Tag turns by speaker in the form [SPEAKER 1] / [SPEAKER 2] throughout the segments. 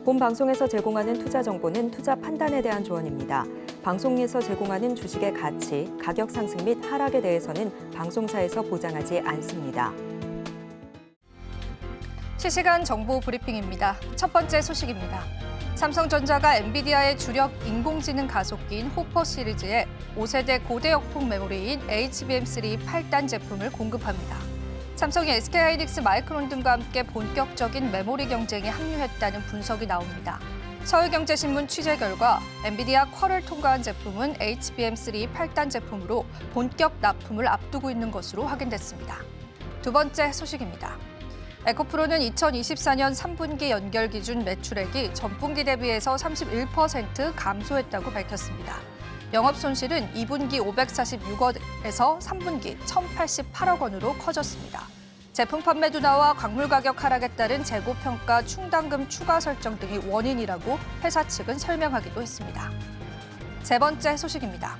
[SPEAKER 1] 본 방송에서 제공하는 투자 정보는 투자 판단에 대한 조언입니다. 방송에서 제공하는 주식의 가치, 가격 상승 및 하락에 대해서는 방송사에서 보장하지 않습니다.
[SPEAKER 2] 실시간 정보 브리핑입니다. 첫 번째 소식입니다. 삼성전자가 엔비디아의 주력 인공지능 가속기인 호퍼 시리즈에 5세대 고대역폭 메모리인 HBM3 8단 제품을 공급합니다. 삼성이 SK하이닉스 마이크론 등과 함께 본격적인 메모리 경쟁에 합류했다는 분석이 나옵니다. 서울경제신문 취재 결과 엔비디아 퀄을 통과한 제품은 HBM3 8단 제품으로 본격 납품을 앞두고 있는 것으로 확인됐습니다. 두 번째 소식입니다. 에코프로는 2024년 3분기 연결 기준 매출액이 전분기 대비해서 31% 감소했다고 밝혔습니다. 영업 손실은 2분기 546억에서 3분기 1,088억 원으로 커졌습니다. 제품 판매 둔화와 광물 가격 하락에 따른 재고평가 충당금 추가 설정 등이 원인이라고 회사 측은 설명하기도 했습니다. 세 번째 소식입니다.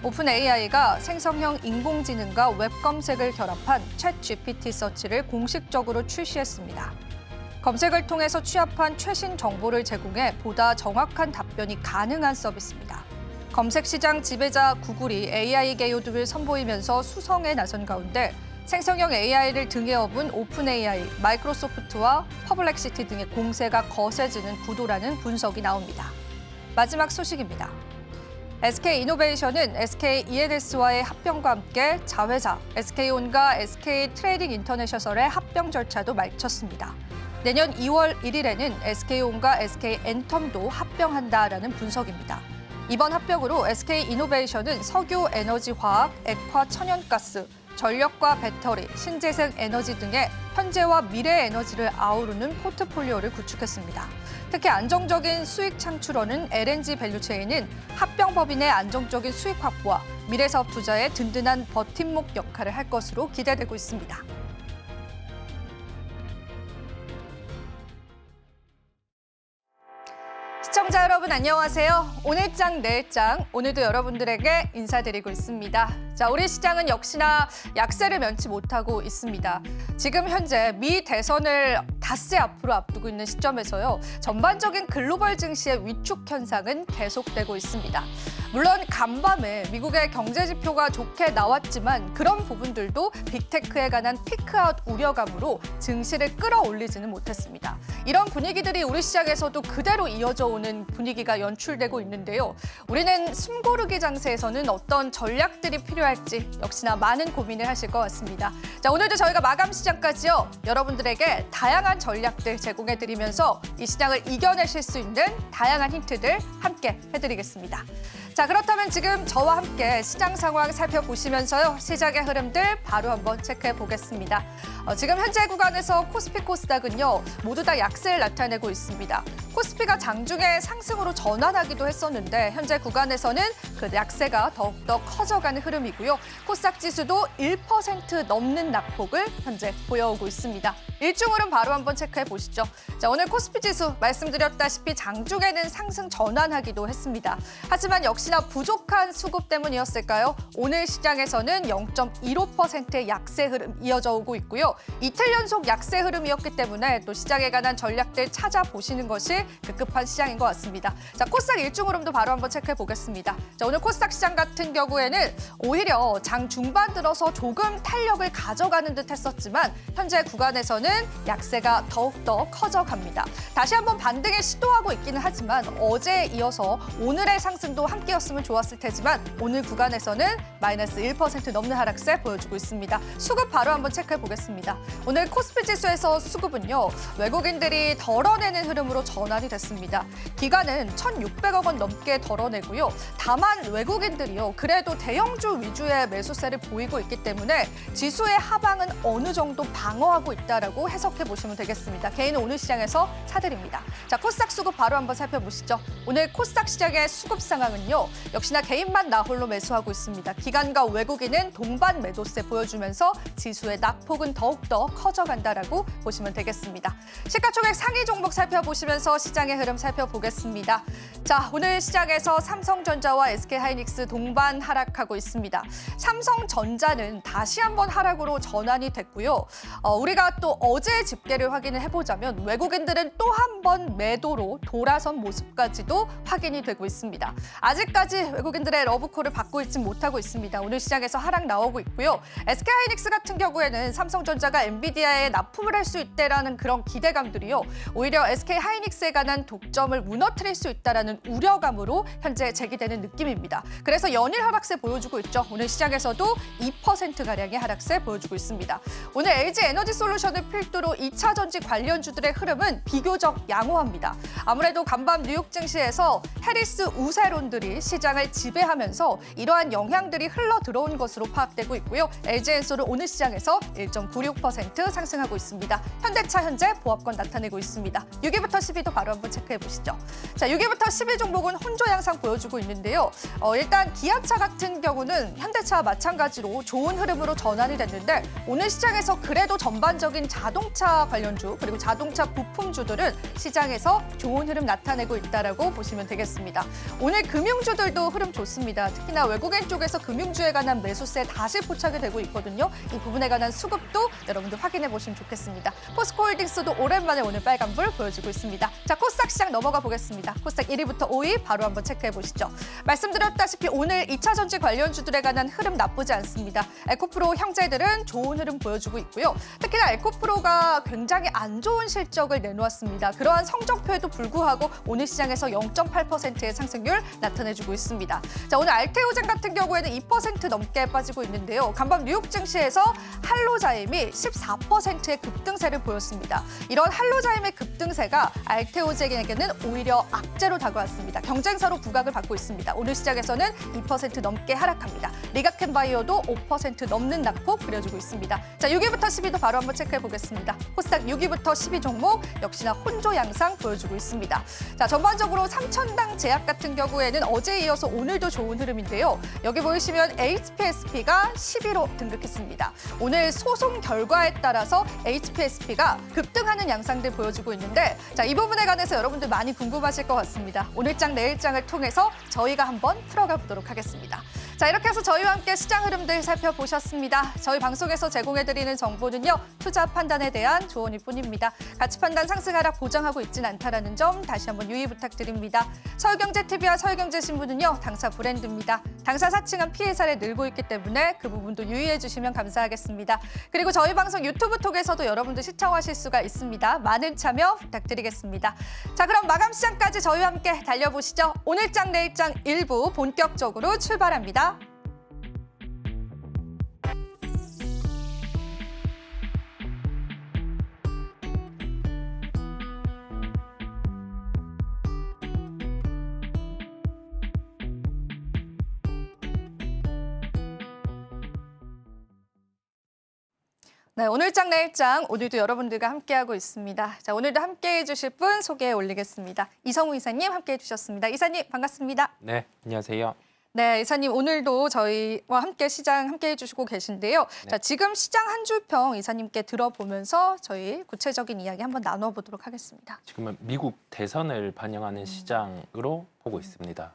[SPEAKER 2] 오픈 AI가 생성형 인공지능과 웹 검색을 결합한 챗 GPT 서치를 공식적으로 출시했습니다. 검색을 통해서 취합한 최신 정보를 제공해 보다 정확한 답변이 가능한 서비스입니다. 검색 시장 지배자 구글이 AI 개요등을 선보이면서 수성에 나선 가운데 생성형 AI를 등에 업은 오픈 AI, 마이크로소프트와 퍼블렉시티 등의 공세가 거세지는 구도라는 분석이 나옵니다. 마지막 소식입니다. SK이노베이션은 SK E&S와의 합병과 함께 자회사 SK온과 SK트레이딩 인터내셔널의 합병 절차도 마쳤습니다. 내년 2월 1일에는 SK온과 SK엔텀도 합병한다라는 분석입니다. 이번 합병으로 SK이노베이션은 석유, 에너지, 화학, 액화, 천연가스, 전력과 배터리, 신재생 에너지 등의 현재와 미래 에너지를 아우르는 포트폴리오를 구축했습니다. 특히 안정적인 수익 창출원은 LNG 밸류체인은 합병법인의 안정적인 수익 확보와 미래사업 투자에 든든한 버팀목 역할을 할 것으로 기대되고 있습니다. 시청자 여러분 안녕하세요. 오늘장 내일장 오늘도 여러분들에게 인사드리고 있습니다. 자, 우리 시장은 역시나 약세를 면치 못하고 있습니다. 지금 현재 미 대선을 닷새 앞으로 앞두고 있는 시점에서요. 전반적인 글로벌 증시의 위축 현상은 계속되고 있습니다. 물론 간밤에 미국의 경제 지표가 좋게 나왔지만 그런 부분들도 빅테크에 관한 피크아웃 우려감으로 증시를 끌어올리지는 못했습니다. 이런 분위기들이 우리 시장에서도 그대로 이어져 오는 분위기가 연출되고 있는데요. 우리는 숨고르기 장세에서는 어떤 전략들이 필요할지 역시나 많은 고민을 하실 것 같습니다. 자, 오늘도 저희가 마감 시장까지요. 여러분들에게 다양한 전략들 제공해드리면서 이 시장을 이겨내실 수 있는 다양한 힌트들 함께 해드리겠습니다. 자, 그렇다면 지금 저와 함께 시장 상황 살펴보시면서요. 시장의 흐름들 바로 한번 체크해 보겠습니다. 지금 현재 구간에서 코스피, 코스닥은요. 모두 다 약세를 나타내고 있습니다. 코스피가 장중에 상승으로 전환하기도 했었는데 현재 구간에서는 그 약세가 더욱더 커져가는 흐름이고요. 코스닥 지수도 1% 넘는 낙폭을 현재 보여오고 있습니다. 일중 흐름 바로 한번 체크해 보시죠. 자, 오늘 코스피 지수 말씀드렸다시피 장중에는 상승 전환하기도 했습니다. 하지만 역시나 부족한 수급 때문이었을까요? 오늘 시장에서는 0.15%의 약세 흐름 이어져 오고 있고요. 이틀 연속 약세 흐름이었기 때문에 또 시장에 관한 전략들 찾아보시는 것이 급급한 시장인 것 같습니다. 자, 코스닥 일중 흐름도 바로 한번 체크해 보겠습니다. 자, 오늘 코스닥 시장 같은 경우에는 오히려 장 중반 들어서 조금 탄력을 가져가는 듯 했었지만 현재 구간에서는 약세가 더욱더 커져갑니다. 다시 한번 반등에 시도하고 있기는 하지만 어제에 이어서 오늘의 상승도 함께였으면 좋았을 테지만 오늘 구간에서는 마이너스 1% 넘는 하락세 보여주고 있습니다. 수급 바로 한번 체크해 보겠습니다. 오늘 코스피 지수에서 수급은요. 외국인들이 덜어내는 흐름으로 전환이 됐습니다. 기간은 1,600억 원 넘게 덜어내고요. 다만 외국인들이요. 그래도 대형주 위주의 매수세를 보이고 있기 때문에 지수의 하방은 어느 정도 방어하고 있다라고 해석해 보시면 되겠습니다. 개인은 오늘 시장에서 사드립니다. 자, 코스닥 수급 바로 한번 살펴보시죠. 오늘 코스닥 시장의 수급 상황은요. 역시나 개인만 나홀로 매수하고 있습니다. 기관과 외국인은 동반 매도세 보여주면서 지수의 낙폭은 더욱더 커져간다라고 보시면 되겠습니다. 시가총액 상위 종목 살펴보시면서 시장의 흐름 살펴보겠습니다. 자, 오늘 시장에서 삼성전자와 SK하이닉스 동반 하락하고 있습니다. 삼성전자는 다시 한번 하락으로 전환이 됐고요. 우리가 또 어제 집계를 확인을 해보자면 외국인들은 또 한 번 매도로 돌아선 모습까지도 확인이 되고 있습니다. 아직까지 외국인들의 러브콜을 받고 있지 못하고 있습니다. 오늘 시장에서 하락 나오고 있고요. SK하이닉스 같은 경우에는 삼성전자가 엔비디아에 납품을 할 수 있다라는 그런 기대감들이요. 오히려 SK하이닉스에 관한 독점을 무너뜨릴 수 있다라는 우려감으로 현재 제기되는 느낌입니다. 그래서 연일 하락세 보여주고 있죠. 오늘 시장에서도 2%가량의 하락세 보여주고 있습니다. 오늘 LG에너지솔루션을 필두로 2차 전지 관련주들의 흐름은 비교적 양호합니다. 아무래도 간밤 뉴욕 증시에서 해리스 우세론들이 시장을 지배하면서 이러한 영향들이 흘러 들어온 것으로 파악되고 있고요. LG엔솔은 오늘 시장에서 1.96% 상승하고 있습니다. 현대차 현재 보합권 나타내고 있습니다. 6위부터 10위도 바로 한번 체크해 보시죠. 자, 6위부터 10위 종목은 혼조 양상 보여주고 있는데요. 일단 기아차 같은 경우는 현대차와 마찬가지로 좋은 흐름으로 전환이 됐는데 오늘 시장에서 그래도 전반적인 자동차 관련주 그리고 자동차 부품주들은 시장에서 좋은 흐름 나타내고 있다라고 보시면 되겠습니다. 오늘 금융주들도 흐름 좋습니다. 특히나 외국인 쪽에서 금융주에 관한 매수세 다시 포착이 되고 있거든요. 이 부분에 관한 수급도 여러분들 확인해 보시면 좋겠습니다. 포스코홀딩스도 오랜만에 오늘 빨간불 보여주고 있습니다. 자, 코스닥 시장 넘어가 보겠습니다. 코스닥 1위부터 5위 바로 한번 체크해 보시죠. 말씀드렸다시피 오늘 2차 전지 관련주들에 관한 흐름 나쁘지 않습니다. 에코프로 형제들은 좋은 흐름 보여주고 있고요. 특히나 에코프로가 굉장히 안 좋은 실적을 내놓았습니다. 그러한 성적표에도 불구하고 오늘 시장에서 0.8%의 상승률 나타내주고 있습니다. 자, 오늘 알테오젠 같은 경우에는 2% 넘게 빠지고 있는데요. 간밤 뉴욕 증시에서 할로자임이 14%의 급등세를 보였습니다. 이런 할로자임의 급등세가 알테오젠에게는 오히려 악재로 다가왔습니다. 경쟁사로 부각을 받고 있습니다. 오늘 시장에서는 2% 넘게 하락합니다. 리가켄바이오도 5% 넘는 낙폭 그려주고 있습니다. 자, 6위부터 10위도 바로 한번 체크해 보겠습니다. 코스닥 6위부터 10위 종목 역시나 혼조 양상 보여주고 있습니다. 자, 전반적으로 삼천당 제약 같은 경우에는 어제에 이어서 오늘도 좋은 흐름인데요. 여기 보이시면 HPSP가 10위로 등극했습니다. 오늘 소송 결과에 따라서 HPSP가 급등하는 양상들 보여주고 있는데 자, 이 부분에 관해서 여러분들 많이 궁금하실 것 같습니다. 오늘장 내일장을 통해서 저희가 한번 풀어가 보도록 하겠습니다. 자, 이렇게 해서 저희와 함께 시장 흐름들 살펴보셨습니다. 저희 방송에서 제공해드리는 정보는요, 투자 판단에 대한 조언일 뿐입니다. 가치 판단 상승 하락 보장하고 있진 않다라는 점 다시 한번 유의 부탁드립니다. 서울경제TV와 서울경제신문은요, 당사 브랜드입니다. 당사 사칭한 피해 사례 늘고 있기 때문에 그 부분도 유의해 주시면 감사하겠습니다. 그리고 저희 방송 유튜브 톡에서도 여러분들 시청하실 수가 있습니다. 많은 참여 부탁드리겠습니다. 자, 그럼 마감 시장까지 저희와 함께 달려보시죠. 오늘장 내일장 일부 본격적으로 출발합니다. 네, 오늘장 내일장 오늘도 여러분들과 함께하고 있습니다. 자, 오늘도 함께해 주실 분 소개해 올리겠습니다. 이성우 이사님 함께해 주셨습니다. 이사님 반갑습니다.
[SPEAKER 3] 네, 안녕하세요.
[SPEAKER 2] 네, 이사님 오늘도 저희와 함께 시장 함께해 주시고 계신데요.
[SPEAKER 3] 네.
[SPEAKER 2] 자, 지금 시장 한 줄평 이사님께 들어보면서 저희 구체적인 이야기 한번 나눠보도록 하겠습니다.
[SPEAKER 3] 지금은 미국 대선을 반영하는 시장으로 보고 있습니다.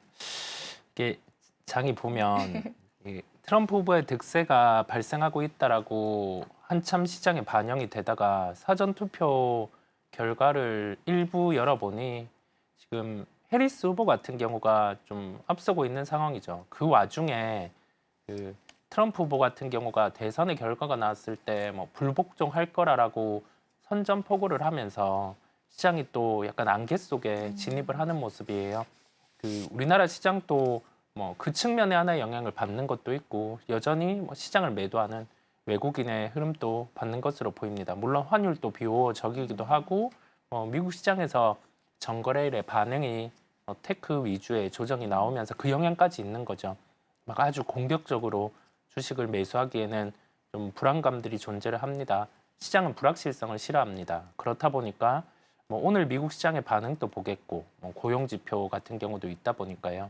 [SPEAKER 3] 이게 장이 보면 이 트럼프 후보의 득세가 발생하고 있다라고 한참 시장에 반영이 되다가 사전 투표 결과를 일부 열어보니 지금 해리스 후보 같은 경우가 좀 앞서고 있는 상황이죠. 그 와중에 그 트럼프 후보 같은 경우가 대선의 결과가 나왔을 때 뭐 불복종할 거라고 선전포고를 하면서 시장이 또 약간 안개 속에 진입을 하는 모습이에요. 그 우리나라 시장도 뭐 그 측면에 하나의 영향을 받는 것도 있고 여전히 뭐 시장을 매도하는 외국인의 흐름도 받는 것으로 보입니다. 물론 환율도 비호적이기도 하고 미국 시장에서 전거래일의 반응이 테크 위주의 조정이 나오면서 그 영향까지 있는 거죠. 막 아주 공격적으로 주식을 매수하기에는 좀 불안감들이 존재를 합니다. 시장은 불확실성을 싫어합니다. 그렇다 보니까 뭐 오늘 미국 시장의 반응도 보겠고 고용 지표 같은 경우도 있다 보니까요.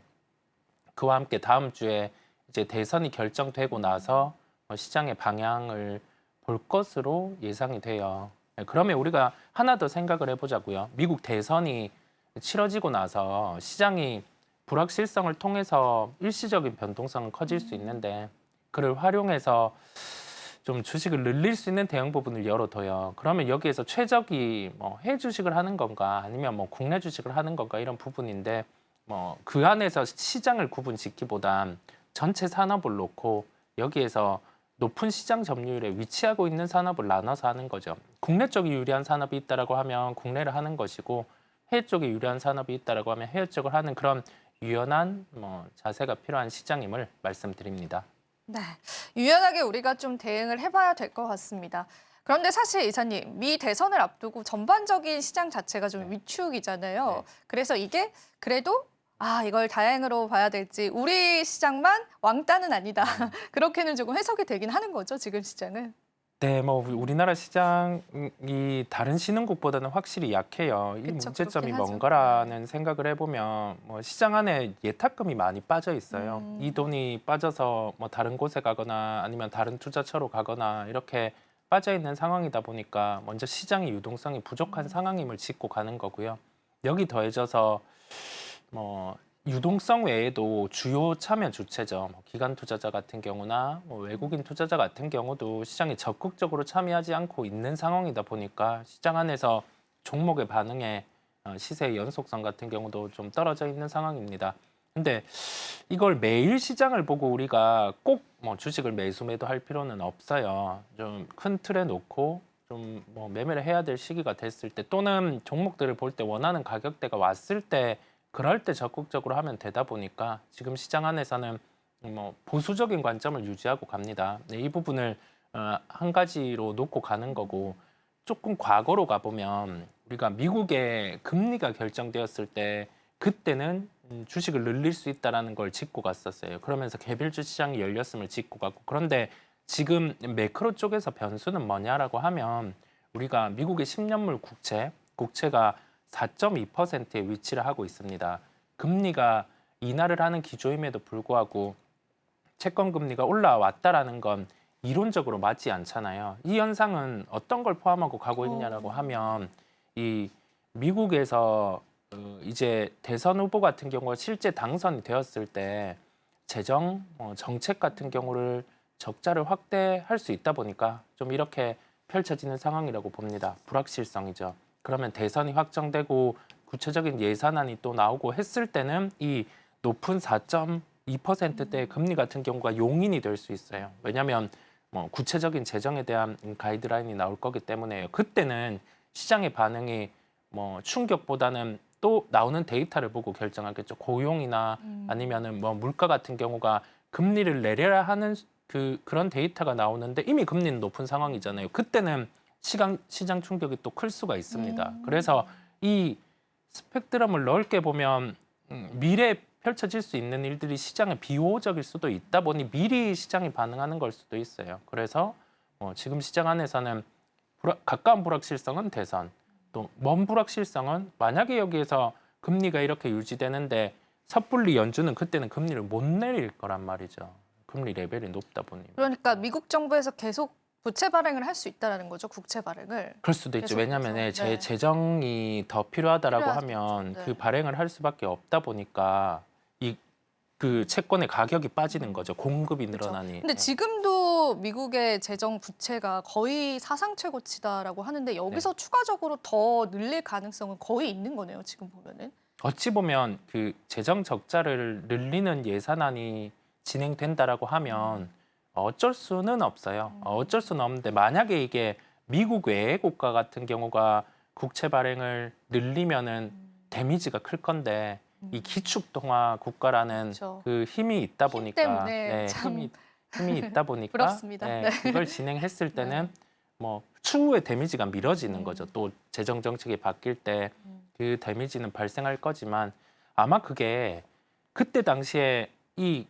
[SPEAKER 3] 그와 함께 다음 주에 이제 대선이 결정되고 나서 시장의 방향을 볼 것으로 예상이 돼요. 그러면 우리가 하나 더 생각을 해보자고요. 미국 대선이 치러지고 나서 시장이 불확실성을 통해서 일시적인 변동성은 커질 수 있는데 그를 활용해서 좀 주식을 늘릴 수 있는 대응 부분을 열어둬요. 그러면 여기에서 최적이 뭐 해외 주식을 하는 건가 아니면 뭐 국내 주식을 하는 건가 이런 부분인데 뭐 그 안에서 시장을 구분 짓기보단 전체 산업을 놓고 여기에서 높은 시장 점유율에 위치하고 있는 산업을 나눠서 하는 거죠. 국내 쪽이 유리한 산업이 있다라고 하면 국내를 하는 것이고 해외 쪽에 유리한 산업이 있다라고 하면 해외 쪽을 하는 그런 유연한 자세가 필요한 시장임을 말씀드립니다.
[SPEAKER 2] 네, 유연하게 우리가 좀 대응을 해봐야 될 것 같습니다. 그런데 사실 이사님, 미 대선을 앞두고 전반적인 시장 자체가 좀 위축이잖아요.
[SPEAKER 3] 네.
[SPEAKER 2] 그래서 이게 그래도 이걸 다행으로 봐야 될지 우리 시장만 왕따는 아니다. 그렇게는 조금 해석이 되긴 하는 거죠, 지금 시장은.
[SPEAKER 3] 네, 뭐 우리나라 시장이 다른 신흥국보다는 확실히 약해요. 이
[SPEAKER 2] 그쵸,
[SPEAKER 3] 문제점이
[SPEAKER 2] 그렇긴 하죠.
[SPEAKER 3] 뭔가라는 생각을 해보면 뭐 시장 안에 예탁금이 많이 빠져 있어요.
[SPEAKER 2] 음.
[SPEAKER 3] 이 돈이 빠져서 뭐 다른 곳에 가거나 아니면 다른 투자처로 가거나 이렇게 빠져 있는 상황이다 보니까 먼저 시장의 유동성이 부족한 상황임을 짚고 가는 거고요. 여기 더해져서 뭐 유동성 외에도 주요 참여 주체죠. 뭐 기관 투자자 같은 경우나 뭐 외국인 투자자 같은 경우도 시장에 적극적으로 참여하지 않고 있는 상황이다 보니까 시장 안에서 종목의 반응에 시세의 연속성 같은 경우도 좀 떨어져 있는 상황입니다. 근데 이걸 매일 시장을 보고 우리가 꼭 뭐 주식을 매수 매도할 필요는 없어요. 좀 큰 틀에 놓고 좀 뭐 매매를 해야 될 시기가 됐을 때 또는 종목들을 볼 때 원하는 가격대가 왔을 때 그럴 때 적극적으로 하면 되다 보니까 지금 시장 안에서는 뭐 보수적인 관점을 유지하고 갑니다. 네, 이 부분을 한 가지로 놓고 가는 거고 조금 과거로 가보면 우리가 미국의 금리가 결정되었을 때 그때는 주식을 늘릴 수 있다는 걸 짚고 갔었어요. 그러면서 개별 주시장이 열렸음을 짚고 갔고 그런데 지금 매크로 쪽에서 변수는 뭐냐라고 하면 우리가 미국의 10년물 국채가 4.2%에 위치를 하고 있습니다. 금리가 인하를 하는 기조임에도 불구하고 채권 금리가 올라왔다라는 건 이론적으로 맞지 않잖아요. 이 현상은 어떤 걸 포함하고 가고 있냐라고 하면 이 미국에서 이제 대선 후보 같은 경우가 실제 당선이 되었을 때 재정 정책 같은 경우를 적자를 확대할 수 있다 보니까 좀 이렇게 펼쳐지는 상황이라고 봅니다. 불확실성이죠. 그러면 대선이 확정되고 구체적인 예산안이 또 나오고 했을 때는 이 높은 4.2%대의 금리 같은 경우가 용인이 될 수 있어요. 왜냐하면 뭐 구체적인 재정에 대한 가이드라인이 나올 거기 때문에요. 그때는 시장의 반응이 뭐 충격보다는 또 나오는 데이터를 보고 결정하겠죠. 고용이나 아니면은 뭐 물가 같은 경우가 금리를 내려야 하는 그런 데이터가 나오는데 이미 금리는 높은 상황이잖아요. 그때는 시장 충격이 또 클 수가 있습니다. 그래서 이 스펙트럼을 넓게 보면 미래에 펼쳐질 수 있는 일들이 시장에 비호적일 수도 있다 보니 미리 시장이 반응하는 걸 수도 있어요. 그래서 지금 시장 안에서는 가까운 불확실성은 대선, 또 먼 불확실성은 만약에 여기에서 금리가 이렇게 유지되는데 섣불리 연준은 그때는 금리를 못 내릴 거란 말이죠. 금리 레벨이 높다 보니.
[SPEAKER 2] 그러니까 미국 정부에서 계속 부채 발행을 할 수 있다는 거죠, 국채 발행을.
[SPEAKER 3] 그럴 수도 있죠. 왜냐하면
[SPEAKER 2] 네.
[SPEAKER 3] 재정이 더 필요하다라고
[SPEAKER 2] 필요하죠.
[SPEAKER 3] 하면
[SPEAKER 2] 네.
[SPEAKER 3] 그 발행을 할 수밖에 없다 보니까 그 채권의 가격이 빠지는 거죠. 공급이 늘어나니.
[SPEAKER 2] 근데 지금도 미국의 재정 부채가 거의 사상 최고치다라고 하는데 여기서 추가적으로 더 늘릴 가능성은 거의 있는 거네요, 지금 보면은.
[SPEAKER 3] 어찌 보면 그 재정 적자를 늘리는 예산안이 진행된다라고 하면 어쩔 수는 없어요. 어쩔 수는 없는데 만약에 이게 미국 외의 국가 같은 경우가 국채 발행을 늘리면은 데미지가 클 건데 이 기축통화 국가라는
[SPEAKER 2] 그렇죠.
[SPEAKER 3] 그 힘이 있다
[SPEAKER 2] 힘
[SPEAKER 3] 보니까
[SPEAKER 2] 때문에 참
[SPEAKER 3] 힘이 있다 보니까
[SPEAKER 2] 부럽습니다. 네.
[SPEAKER 3] 그걸 진행했을 때는 뭐 추후에 데미지가 미뤄지는 거죠. 또 재정 정책이 바뀔 때 그 데미지는 발생할 거지만 아마 그게 그때 당시에 이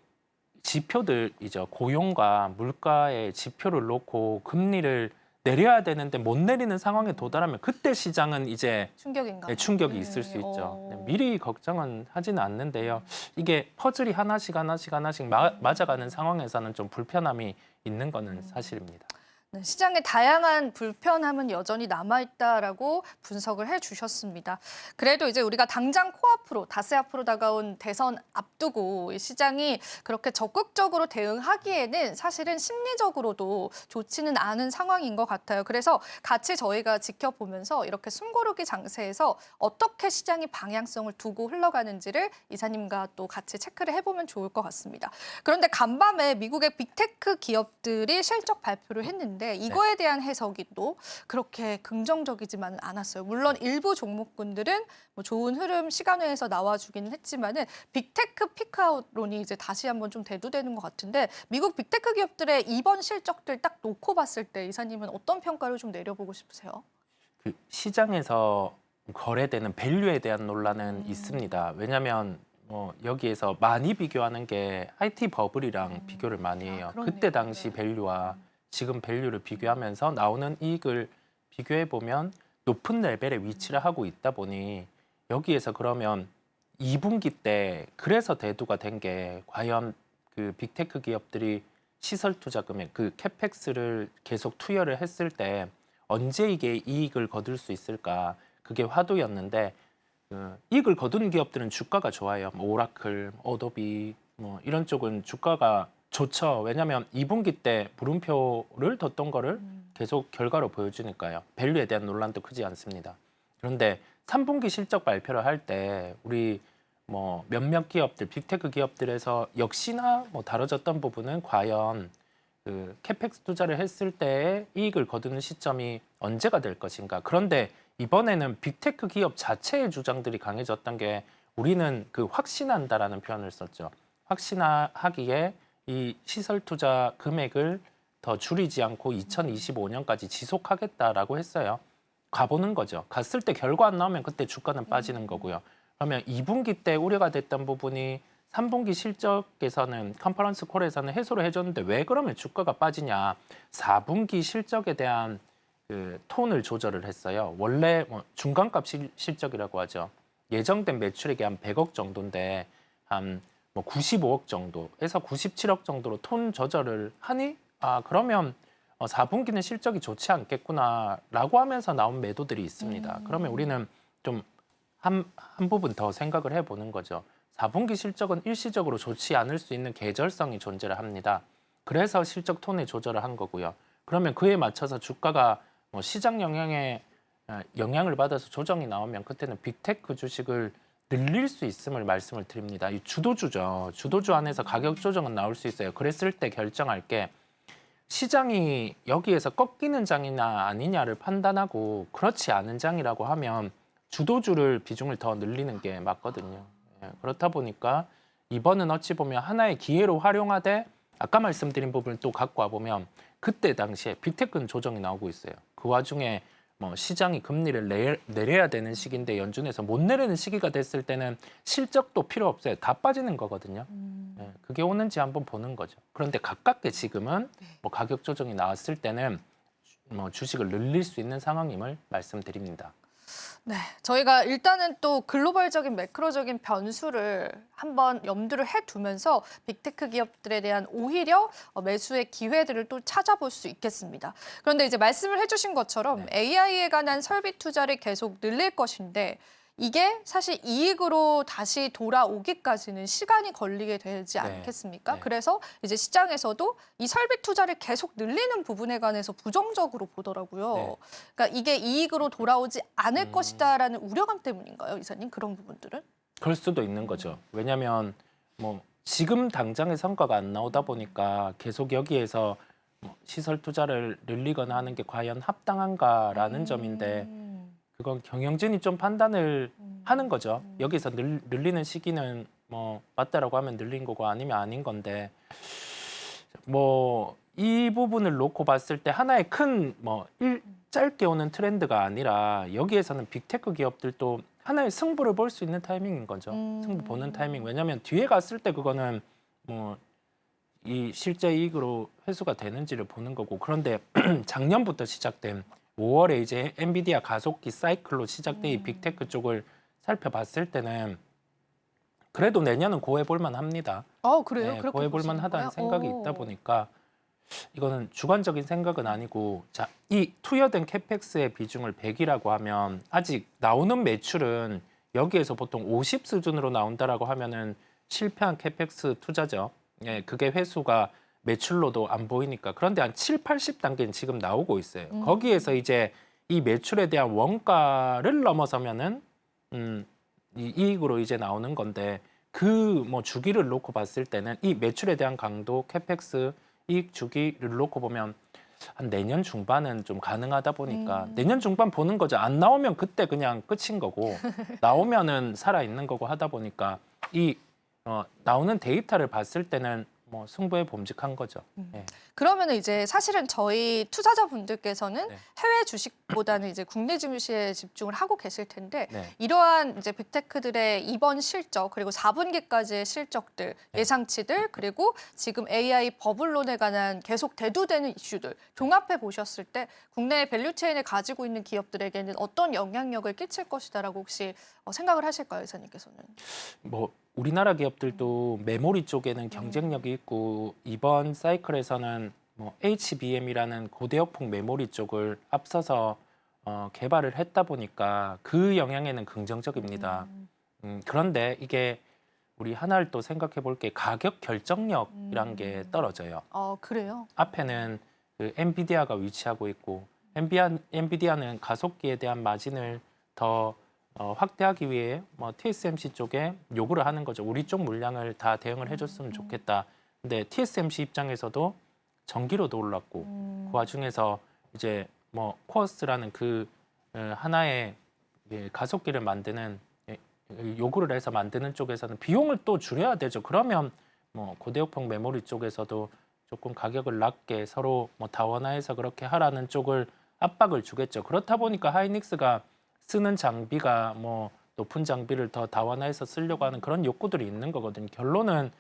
[SPEAKER 3] 지표들이죠. 고용과 물가의 지표를 놓고 금리를 내려야 되는데 못 내리는 상황에 도달하면 그때 시장은 이제
[SPEAKER 2] 충격인가?
[SPEAKER 3] 충격이 있을 수 있죠. 미리 걱정은 하지는 않는데요. 이게 퍼즐이 하나씩 맞아가는 상황에서는 좀 불편함이 있는 거는 사실입니다.
[SPEAKER 2] 네, 시장의 다양한 불편함은 여전히 남아있다라고 분석을 해주셨습니다. 그래도 이제 우리가 당장 코앞으로 닷새 앞으로 다가온 대선 앞두고 이 시장이 그렇게 적극적으로 대응하기에는 사실은 심리적으로도 좋지는 않은 상황인 것 같아요. 그래서 같이 저희가 지켜보면서 이렇게 숨고르기 장세에서 어떻게 시장이 방향성을 두고 흘러가는지를 이사님과 또 같이 체크를 해보면 좋을 것 같습니다. 그런데 간밤에 미국의 빅테크 기업들이 실적 발표를 했는데 이거에 대한 해석이 또 그렇게 긍정적이지만은 않았어요. 물론 일부 종목군들은 뭐 좋은 흐름 시간외에서 나와주기는 했지만은 빅테크 피크아웃론이 이제 다시 한번 좀 대두되는 것 같은데 미국 빅테크 기업들의 이번 실적들 딱 놓고 봤을 때 이사님은 어떤 평가를 좀 내려보고 싶으세요?
[SPEAKER 3] 그 시장에서 거래되는 밸류에 대한 논란은 있습니다. 왜냐하면 여기에서 많이 비교하는 게 IT 버블이랑 비교를 많이 해요.
[SPEAKER 2] 그렇네요.
[SPEAKER 3] 그때 당시
[SPEAKER 2] 네.
[SPEAKER 3] 밸류와 지금 밸류를 비교하면서 나오는 이익을 비교해 보면 높은 레벨에 위치를 하고 있다 보니 여기에서 그러면 2분기 때 그래서 대두가 된 게 과연 그 빅테크 기업들이 시설 투자 금액 그 캐펙스를 계속 투여를 했을 때 언제 이게 이익을 거둘 수 있을까 그게 화두였는데 이익을 거두는 기업들은 주가가 좋아요. 뭐 오라클, 어도비 뭐 이런 쪽은 주가가 좋죠. 왜냐하면 2분기 때 물음표를 뒀던 거를 계속 결과로 보여주니까요. 밸류에 대한 논란도 크지 않습니다. 그런데 3분기 실적 발표를 할 때 우리 뭐 몇몇 기업들, 빅테크 기업들에서 역시나 뭐 다뤄졌던 부분은 과연 그 캐펙스 투자를 했을 때 이익을 거두는 시점이 언제가 될 것인가. 그런데 이번에는 빅테크 기업 자체의 주장들이 강해졌던 게 우리는 그 확신한다라는 표현을 썼죠. 확신하기에 이 시설 투자 금액을 더 줄이지 않고 2025년까지 지속하겠다라고 했어요. 가보는 거죠. 갔을 때 결과 안 나오면 그때 주가는 빠지는 거고요. 그러면 2분기 때 우려가 됐던 부분이 3분기 실적에서는 컨퍼런스 콜에서는 해소를 해줬는데 왜 그러면 주가가 빠지냐. 4분기 실적에 대한 그 톤을 조절을 했어요. 원래 뭐 중간값 실적이라고 하죠. 예정된 매출액이 한 100억 정도인데 한 뭐 95억 정도에서 97억 정도로 톤 조절을 하니 그러면 4분기는 실적이 좋지 않겠구나라고 하면서 나온 매도들이 있습니다. 그러면 우리는 좀 한 부분 더 생각을 해보는 거죠. 4분기 실적은 일시적으로 좋지 않을 수 있는 계절성이 존재를 합니다. 그래서 실적 톤의 조절을 한 거고요. 그러면 그에 맞춰서 주가가 뭐 시장 영향을 받아서 조정이 나오면 그때는 빅테크 주식을 늘릴 수 있음을 말씀을 드립니다. 이 주도주죠. 주도주 안에서 가격 조정은 나올 수 있어요. 그랬을 때 결정할 게 시장이 여기에서 꺾이는 장이나 아니냐를 판단하고 그렇지 않은 장이라고 하면 주도주를 비중을 더 늘리는 게 맞거든요. 그렇다 보니까 이번은 어찌 보면 하나의 기회로 활용하되 아까 말씀드린 부분을 또 갖고 와보면 그때 당시에 빅테크는 조정이 나오고 있어요. 그 와중에 뭐 시장이 금리를 내려야 되는 시기인데 연준에서 못 내리는 시기가 됐을 때는 실적도 필요 없어요. 다 빠지는 거거든요. 그게 오는지 한번 보는 거죠. 그런데 가깝게 지금은 뭐 가격 조정이 나왔을 때는 뭐 주식을 늘릴 수 있는 상황임을 말씀드립니다.
[SPEAKER 2] 네, 저희가 일단은 또 글로벌적인 매크로적인 변수를 한번 염두를 해두면서 빅테크 기업들에 대한 오히려 매수의 기회들을 또 찾아볼 수 있겠습니다. 그런데 이제 말씀을 해주신 것처럼 AI에 관한 설비 투자를 계속 늘릴 것인데 이게 사실 이익으로 다시 돌아오기까지는 시간이 걸리게 되지 않겠습니까?
[SPEAKER 3] 네.
[SPEAKER 2] 그래서 이제 시장에서도 이 설비 투자를 계속 늘리는 부분에 관해서 부정적으로 보더라고요.
[SPEAKER 3] 네.
[SPEAKER 2] 그러니까 이게 이익으로 돌아오지 않을 것이다라는 우려감 때문인가요, 이사님? 그런 부분들은?
[SPEAKER 3] 그럴 수도 있는 거죠. 왜냐하면 뭐 지금 당장의 성과가 안 나오다 보니까 계속 여기에서 뭐 시설 투자를 늘리거나 하는 게 과연 합당한가라는 점인데 그건 경영진이 좀 판단을 하는 거죠. 여기서 늘리는 시기는 뭐 맞다라고 하면 늘린 거고 아니면 아닌 건데 뭐 이 부분을 놓고 봤을 때 하나의 큰 뭐 짧게 오는 트렌드가 아니라 여기에서는 빅테크 기업들도 하나의 승부를 볼 수 있는 타이밍인 거죠. 승부 보는 타이밍. 왜냐하면 뒤에 갔을 때 그거는 뭐 이 실제 이익으로 회수가 되는지를 보는 거고 그런데 작년부터 시작된 5월에 이제 엔비디아 가속기 사이클로 시작된 이 빅테크 쪽을 살펴봤을 때는 그래도 내년은 고해볼 만합니다.
[SPEAKER 2] 그래요?
[SPEAKER 3] 네,
[SPEAKER 2] 그렇게
[SPEAKER 3] 고해볼
[SPEAKER 2] 보시는
[SPEAKER 3] 만하다는
[SPEAKER 2] 거예요?
[SPEAKER 3] 생각이 있다 보니까 이거는 주관적인 생각은 아니고 자, 이 투여된 캐펙스의 비중을 100이라고 하면 아직 나오는 매출은 여기에서 보통 50 수준으로 나온다라고 하면은 실패한 캐펙스 투자죠. 예, 그게 회수가 매출로도 안 보이니까. 그런데 한 7, 80 단계는 지금 나오고 있어요. 거기에서 이제 이 매출에 대한 원가를 넘어서면은 이 이익으로 이제 나오는 건데 그 뭐 주기를 놓고 봤을 때는 이 매출에 대한 강도, 캐펙스, 이익 주기를 놓고 보면 한 내년 중반은 좀 가능하다 보니까 내년 중반 보는 거죠. 안 나오면 그때 그냥 끝인 거고 나오면은 살아 있는 거고 하다 보니까 이 나오는 데이터를 봤을 때는 뭐 승부에 범직한 거죠. 예.
[SPEAKER 2] 그러면 이제 사실은 저희 투자자분들께서는
[SPEAKER 3] 네.
[SPEAKER 2] 해외 주식보다는 이제 국내 증시에 집중을 하고 계실 텐데
[SPEAKER 3] 네.
[SPEAKER 2] 이러한 이제 빅테크들의 이번 실적 그리고 4분기까지의 실적들,
[SPEAKER 3] 네.
[SPEAKER 2] 예상치들 그리고 지금 AI 버블론에 관한 계속 대두되는 이슈들 종합해 보셨을 때 국내 밸류체인을 가지고 있는 기업들에게는 어떤 영향력을 끼칠 것이다라고 혹시 생각을 하실까요, 이사님께서는?
[SPEAKER 3] 뭐 우리나라 기업들도 메모리 쪽에는 경쟁력이 있고 이번 사이클에서는 뭐 HBM이라는 고대역폭 메모리 쪽을 앞서서 개발을 했다 보니까 그 영향에는 긍정적입니다. 그런데 이게 우리 하나를 또 생각해 볼 게 가격 결정력이란 게 떨어져요.
[SPEAKER 2] 그래요?
[SPEAKER 3] 앞에는 그 엔비디아가 위치하고 있고 엔비디아는 가속기에 대한 마진을 더 확대하기 위해 뭐 TSMC 쪽에 요구를 하는 거죠. 우리 쪽 물량을 다 대응을 해줬으면 좋겠다. 근데 TSMC 입장에서도 전기료도 올랐고 그 와중에서 이제 뭐 코어스라는 그 하나의 가속기를 만드는 요구를 해서 만드는 쪽에서는 비용을 또 줄여야 되죠. 그러면 뭐 고대역폭 메모리 쪽에서도 조금 가격을 낮게 서로 뭐 다원화해서 그렇게 하라는 쪽을 압박을 주겠죠. 그렇다 보니까 하이닉스가 쓰는 장비가 뭐 높은 장비를 더 다원화해서 쓰려고 하는 그런 욕구들이 있는 거거든요. 결론은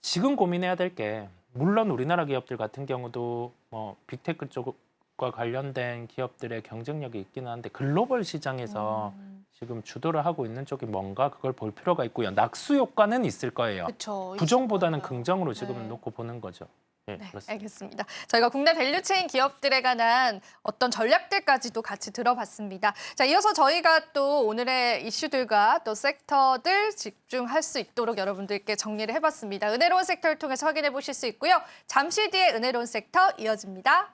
[SPEAKER 3] 지금 고민해야 될 게 물론 우리나라 기업들 같은 경우도 뭐 빅테크 쪽과 관련된 기업들의 경쟁력이 있기는 한데 글로벌 시장에서 지금 주도를 하고 있는 쪽이 뭔가 그걸 볼 필요가 있고요. 낙수 효과는 있을 거예요.
[SPEAKER 2] 그쵸,
[SPEAKER 3] 부정보다는
[SPEAKER 2] 있을 거예요.
[SPEAKER 3] 긍정으로 지금은
[SPEAKER 2] 네.
[SPEAKER 3] 놓고 보는 거죠. 네,
[SPEAKER 2] 네,
[SPEAKER 3] 그렇습니다.
[SPEAKER 2] 알겠습니다. 저희가 국내 밸류체인 기업들에 관한 어떤 전략들까지도 같이 들어봤습니다. 자, 이어서 저희가 또 오늘의 이슈들과 또 섹터들 집중할 수 있도록 여러분들께 정리를 해봤습니다. 은혜로운 섹터를 통해서 확인해 보실 수 있고요. 잠시 뒤에 은혜로운 섹터 이어집니다.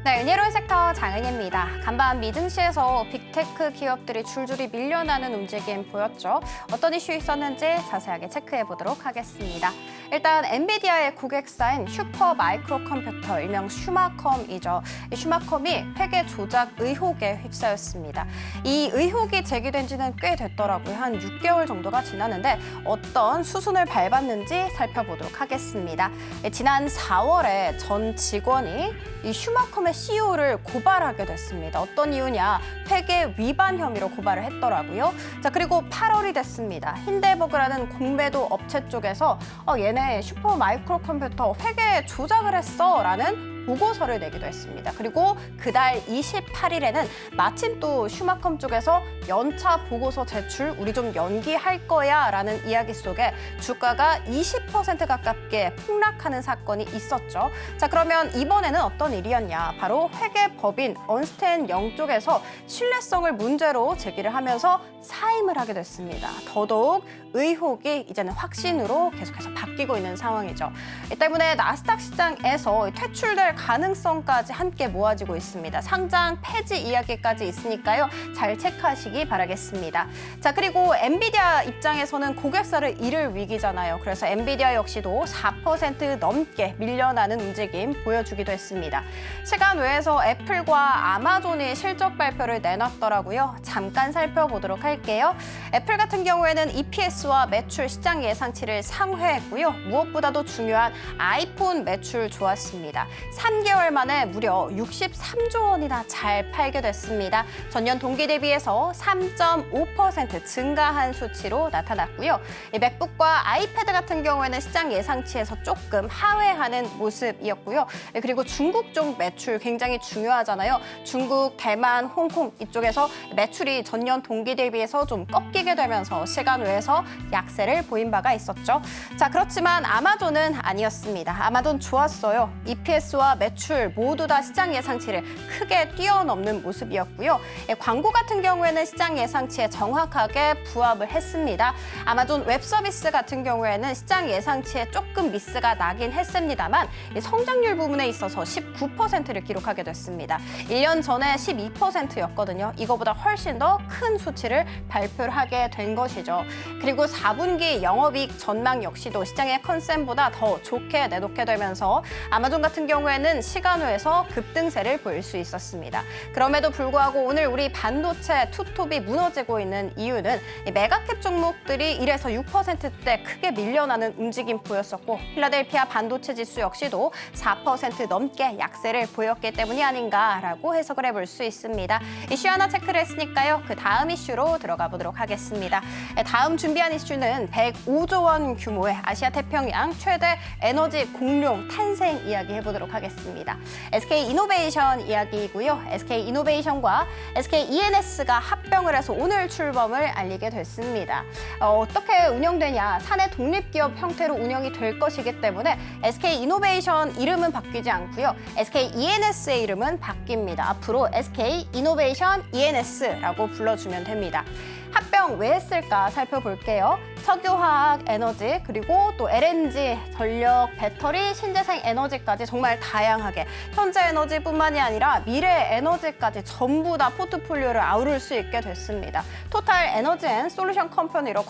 [SPEAKER 4] 네, 은혜로운 섹터 장은희입니다. 간밤 미증시에서 빅테크 기업들이 줄줄이 밀려나는 움직임 보였죠. 어떤 이슈 있었는지 자세하게 체크해 보도록 하겠습니다. 일단 엔비디아의 고객사인 슈퍼 마이크로 컴퓨터, 일명 슈마컴이죠. 이 슈마컴이 회계 조작 의혹에 휩싸였습니다. 이 의혹이 제기된 지는 꽤 됐더라고요. 한 6개월 정도가 지났는데 어떤 수순을 밟았는지 살펴보도록 하겠습니다. 지난 4월에 전 직원이 이 슈마컴의 CEO를 고발하게 됐습니다. 어떤 이유냐? 회계 위반 혐의로 고발을 했더라고요. 자, 그리고 8월이 됐습니다. 힌데버그라는 공매도 업체 쪽에서 얘네 슈퍼 마이크로 컴퓨터 회계 조작을 했어 라는 보고서를 내기도 했습니다. 그리고 그달 28일에는 마침 또 슈마컴 쪽에서 연차 보고서 제출 우리 좀 연기할 거야 라는 이야기 속에 주가가 20% 가깝게 폭락하는 사건이 있었죠. 자, 그러면 이번에는 어떤 일이었냐? 바로 회계법인 언스텐 영 쪽에서 신뢰성을 문제로 제기를 하면서 사임을 하게 됐습니다. 더더욱 의혹이 이제는 확신으로 계속해서 바뀌고 있는 상황이죠. 이 때문에 나스닥 시장에서 퇴출될 가능성까지 함께 모아지고 있습니다. 상장 폐지 이야기까지 있으니까요. 잘 체크하시기 주시기 바라겠습니다. 자, 그리고 엔비디아 입장에서는 고객사를 잃을 위기잖아요. 그래서 엔비디아 역시도 4% 넘게 밀려나는 움직임 보여주기도 했습니다. 시간 외에서 애플과 아마존이 실적 발표를 내놨더라고요. 잠깐 살펴보도록 할게요. 애플 같은 경우에는 EPS와 매출 시장 예상치를 상회했고요. 무엇보다도 중요한 아이폰 매출 좋았습니다. 3개월 만에 무려 63조 원이나 잘 팔게 됐습니다. 전년 동기 대비해서 3.5% 증가한 수치로 나타났고요. 맥북과 아이패드 같은 경우에는 시장 예상치에서 조금 하회하는 모습이었고요. 그리고 중국 쪽 매출 굉장히 중요하잖아요. 중국, 대만, 홍콩 이쪽에서 매출이 전년 동기 대비해서 좀 꺾이게 되면서 시간 외에서 약세를 보인 바가 있었죠. 자, 그렇지만 아마존은 아니었습니다. 아마존 좋았어요. EPS와 매출 모두 다 시장 예상치를 크게 뛰어넘는 모습이었고요. 광고 같은 경우에는 시장 예상치에 정확하게 부합을 했습니다. 아마존 웹 서비스 같은 경우에는 시장 예상치에 조금 미스가 나긴 했습니다만 성장률 부분에 있어서 19%를 기록하게 됐습니다. 1년 전에 12%였거든요. 이거보다 훨씬 더 큰 수치를 발표를 하게 된 것이죠. 그리고 4분기 영업이익 전망 역시도 시장의 컨센보다 더 좋게 내놓게 되면서 아마존 같은 경우에는 시간 외에서 급등세를 보일 수 있었습니다. 그럼에도 불구하고 오늘 우리 반도체 투톱이 무너지고 있는 이유는 메가캡 종목들이 1에서 6%대 크게 밀려나는 움직임 보였었고 필라델피아 반도체 지수 역시도 4% 넘게 약세를 보였기 때문이 아닌가라고 해석을 해볼 수 있습니다. 이슈 하나 체크를 했으니까요. 그 다음 이슈로 들어가 보도록 하겠습니다. 다음 준비한 이슈는 105조 원 규모의 아시아 태평양 최대 에너지 공룡 탄생 이야기 해보도록 하겠습니다. SK 이노베이션 이야기이고요. SK 이노베이션과 SK ENS가 합병을 해서 오늘 출범을 알리게 됐습니다. 어떻게 운영되냐? 사내 독립기업 형태로 운영이 될 것이기 때문에 SK 이노베이션 이름은 바뀌지 않고요. SK ENS의 이름은 바뀝니다. 앞으로 SK 이노베이션 ENS라고 불러주면 됩니다. 합병 왜 했을까 살펴볼게요. 석유화학 에너지 그리고 또 LNG, 전력, 배터리, 신재생 에너지까지 정말 다양하게 현재 에너지뿐만이 아니라 미래 에너지까지 전부 다 포트폴리오를 아우를 수 있게 됐습니다. 토탈 에너지 앤 솔루션 컴퍼니로